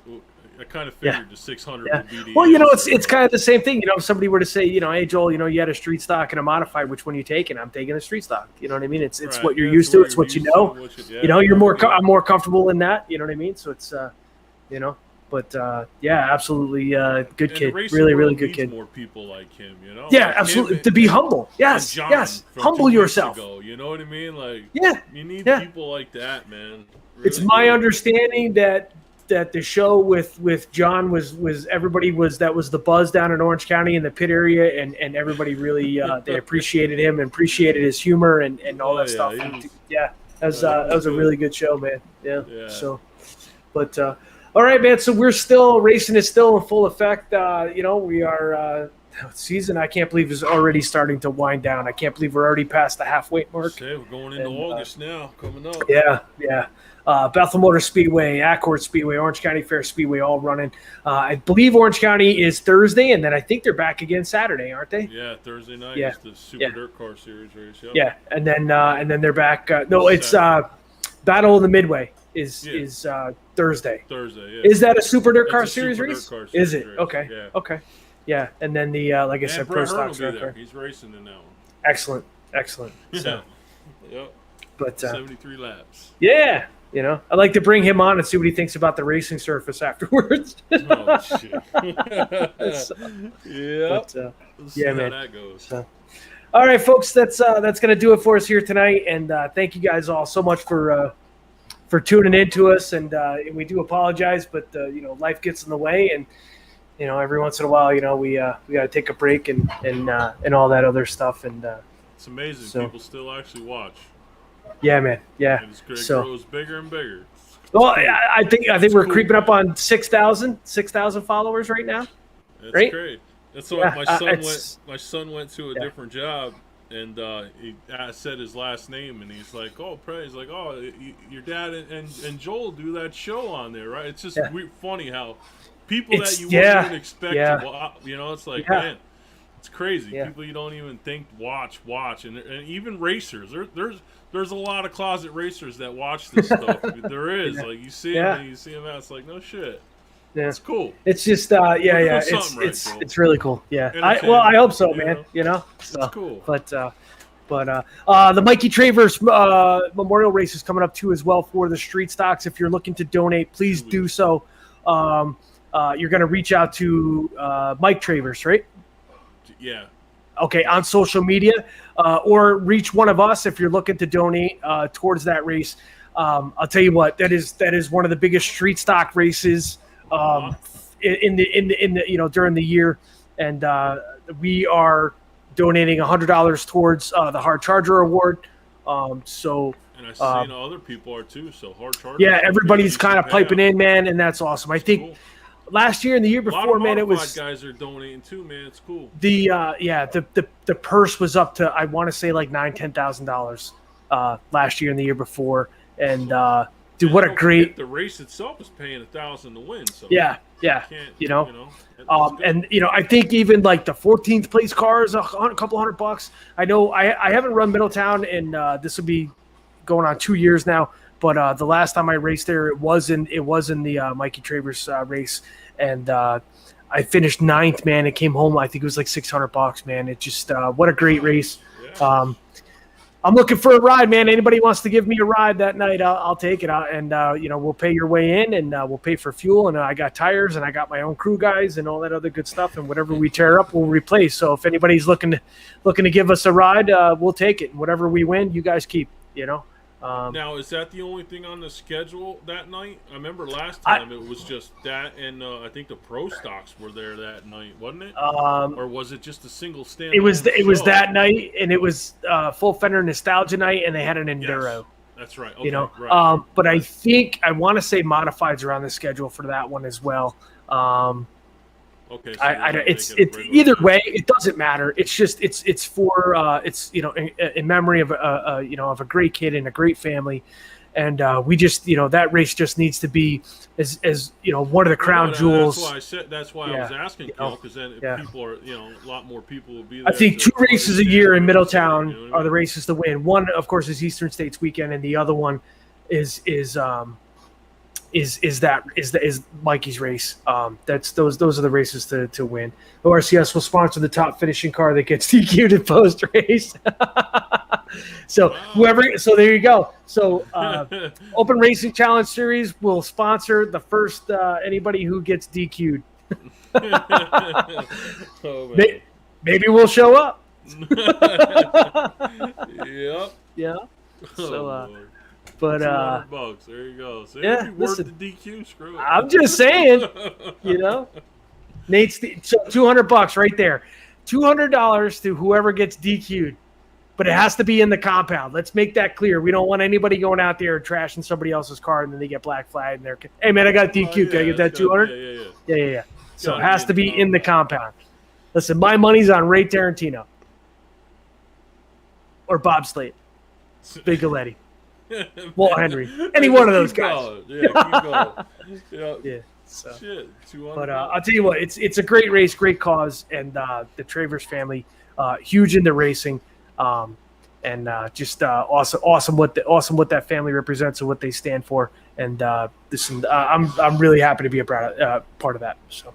I kind of figured the 600 would be the. Well, it's kind of the same thing. If somebody were to say, hey Joel, you had a street stock and a modified, which one are you taking? I'm taking a street stock. You know what I mean? It's right. what you're used to. It's what you know. I'm more comfortable in that. You know what I mean? So it's But absolutely, good kid. Really, really good kid. More people like him, Yeah, like absolutely. To be humble. Yes, humble yourself. You know what I mean? Like, you need people like that, man. Really it's my understanding that the show with John was everybody was the buzz down in Orange County in the pit area, and everybody really they appreciated him and appreciated his humor and all that stuff. That was a really good show, man. Yeah. So, but. All right, man. So racing is still in full effect. We are season. I can't believe is already starting to wind down. I can't believe we're already past the halfway mark. Okay, we're going into August now, coming up. Yeah. Bethel Motor Speedway, Accord Speedway, Orange County Fair Speedway, all running. I believe Orange County is Thursday, and then I think they're back again Saturday, aren't they? Yeah, Thursday night is the Super Dirt Car Series race. Yep. Yeah, and then they're back. No, it's Battle of the Midway is Thursday. Yeah. Is that a Super Dirt Car Series Super race? Dirt Car Is it? Race. Okay. Yeah. Okay. Yeah, and then the like I said, Pro Brett Stocks. Hearn will be there. He's racing in that one. Excellent. So, Yep. But 73 laps. Yeah, I'd like to bring him on and see what he thinks about the racing surface afterwards. Oh shit. Yeah. We'll see how that goes. So. All right, folks, that's gonna do it for us here tonight, and thank you guys all so much for for tuning in to us, and we do apologize, but life gets in the way, and every once in a while, we got to take a break and all that other stuff, and it's amazing people still actually watch. Yeah, man. Yeah. And it grows bigger and bigger. Well, I think we're creeping up on 6,000 followers right now. That's right? great. That's why my son went to a different job, and he said his last name, and he's like, "Oh, praise!" Like, "Oh, your dad and Joel do that show on there, right?" It's just funny how people that you wouldn't even expect to, it's like, man, it's crazy. People you don't even think watch, and even racers. There's a lot of closet racers that watch this stuff. There is like you see them, and you see them out. It's like no shit. Yeah, it's cool. It's just it's really cool. Yeah, I hope so, man. So, it's cool. But the Mikey Travers Memorial Race is coming up too as well for the street stocks. If you're looking to donate, please do so. You're going to reach out to Mike Travers, right? Yeah. Okay, on social media, or reach one of us if you're looking to donate towards that race. I'll tell you what, that is one of the biggest street stock races in the during the year, and we are donating $100 towards the Hard Charger Award. So. And I see other people are too. So Hard Charger. Yeah, everybody's kind of piping in, man, and that's awesome. I think. Cool. Last year and the year before, man, it was guys are donating too, man. It's cool. The purse was up to I want to say like $9,000-$10,000 last year and the year before, and dude, what a great the race itself is paying $1,000 to win. So yeah, and I think even like the 14th place car is a couple $100. I know I haven't run Middletown, and this will be going on 2 years now. But the last time I raced there, it was in the Mikey Travers race, and I finished 9th. Man, it came home. I think it was like $600. Man, it just what a great race. Yeah. I'm looking for a ride, man. Anybody wants to give me a ride that night, I'll take it. And we'll pay your way in, and we'll pay for fuel. And I got tires, and I got my own crew guys, and all that other good stuff. And whatever we tear up, we'll replace. So if anybody's looking to give us a ride, we'll take it. And whatever we win, you guys keep. Now, is that the only thing on the schedule that night? I remember last time it was just that, and I think the pro stocks were there that night, wasn't it? Or was it just a single stand? It was that night, and it was full fender nostalgia night, and they had an enduro. Yes, that's right. Okay, right. But I think I want to say modifieds are on the schedule for that one as well. Okay. So it's either way, it doesn't matter. It's just it's for in memory of a great kid and a great family, and we just that race just needs to be as one of the crown jewels. That's why I was asking, because then people are a lot more people will be there. I think 2 races a year in Middletown are the races to win. One, of course, is Eastern States Weekend, and the other one is Mikey's race. Those are the races to win. ORCS will sponsor the top finishing car that gets DQ'd in post race. So there you go. So Open Racing Challenge Series will sponsor the first anybody who gets DQ'd. Maybe we'll show up. Yep. Yeah. So. But $200. There you go. So worth the DQ. Screw it. I'm just saying, Nate's so $200 right there, $200 to whoever gets DQ'd, but it has to be in the compound. Let's make that clear. We don't want anybody going out there and trashing somebody else's car and then they get black flagged and they're, hey man, I got DQ'd. Can I get that 200? Yeah. So it has to be in the compound. Listen, my money's on Ray Tarantino or Bob Slate, Big Galetti. Walt Henry, any one of those guys. Keep going. Yeah. So. Shit, but I'll tell you what, it's a great race, great cause, and the Travers family, huge into racing, and just awesome what that family represents and what they stand for. And listen, I'm really happy to be a part of that. So,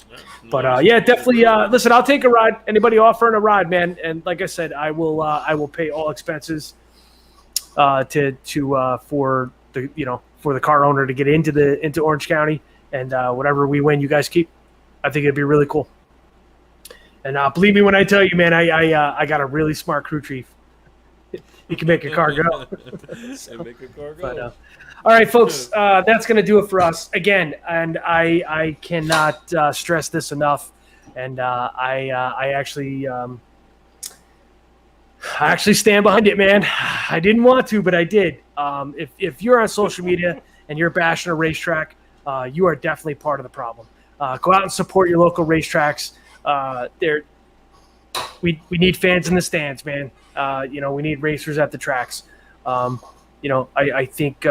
but definitely. Listen, I'll take a ride. Anybody offering a ride, man? And like I said, I will pay all expenses. For the car owner to get into Orange County, and whatever we win, you guys keep. I think it'd be really cool. And believe me when I tell you, man, I got a really smart crew chief. He can make a car go. And make a car go. All right, folks, that's going to do it for us again. And I cannot stress this enough. And I actually stand behind it, man. I didn't want to, but I did. If you're on social media and you're bashing a racetrack, you are definitely part of the problem. Go out and support your local racetracks. We need fans in the stands, man. We need racers at the tracks. I think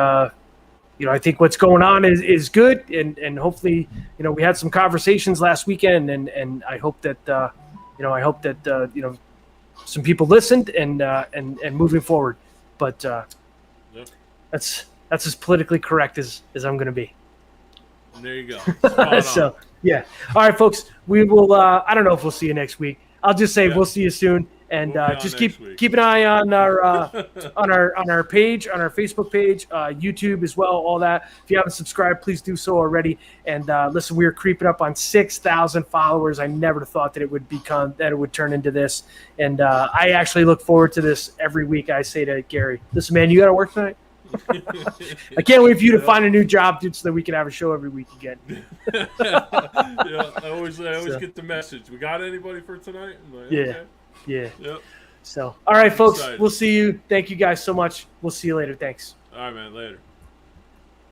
I think what's going on is good, and hopefully, we had some conversations last weekend, and I hope that some people listened and moving forward. But that's as politically correct as I'm going to be. There you go. So yeah, all right, folks. We will. I don't know if we'll see you next week. I'll just say we'll see you soon, and just keep an eye on our on our page, on our Facebook page, YouTube as well. All that. If you haven't subscribed, please do so already. And listen, we are creeping up on 6,000 followers. I never thought that it would turn into this, and I actually look forward to this every week. I say to Gary, "Listen, man, you got to work tonight." I can't wait for you to find a new job, dude, so that we can have a show every week again. I always get the message. We got anybody for tonight? I'm like, okay. Yeah. Yep. So, all right, folks, Excited. we'll see you. Thank you guys so much. We'll see you later. Thanks. All right, man. Later.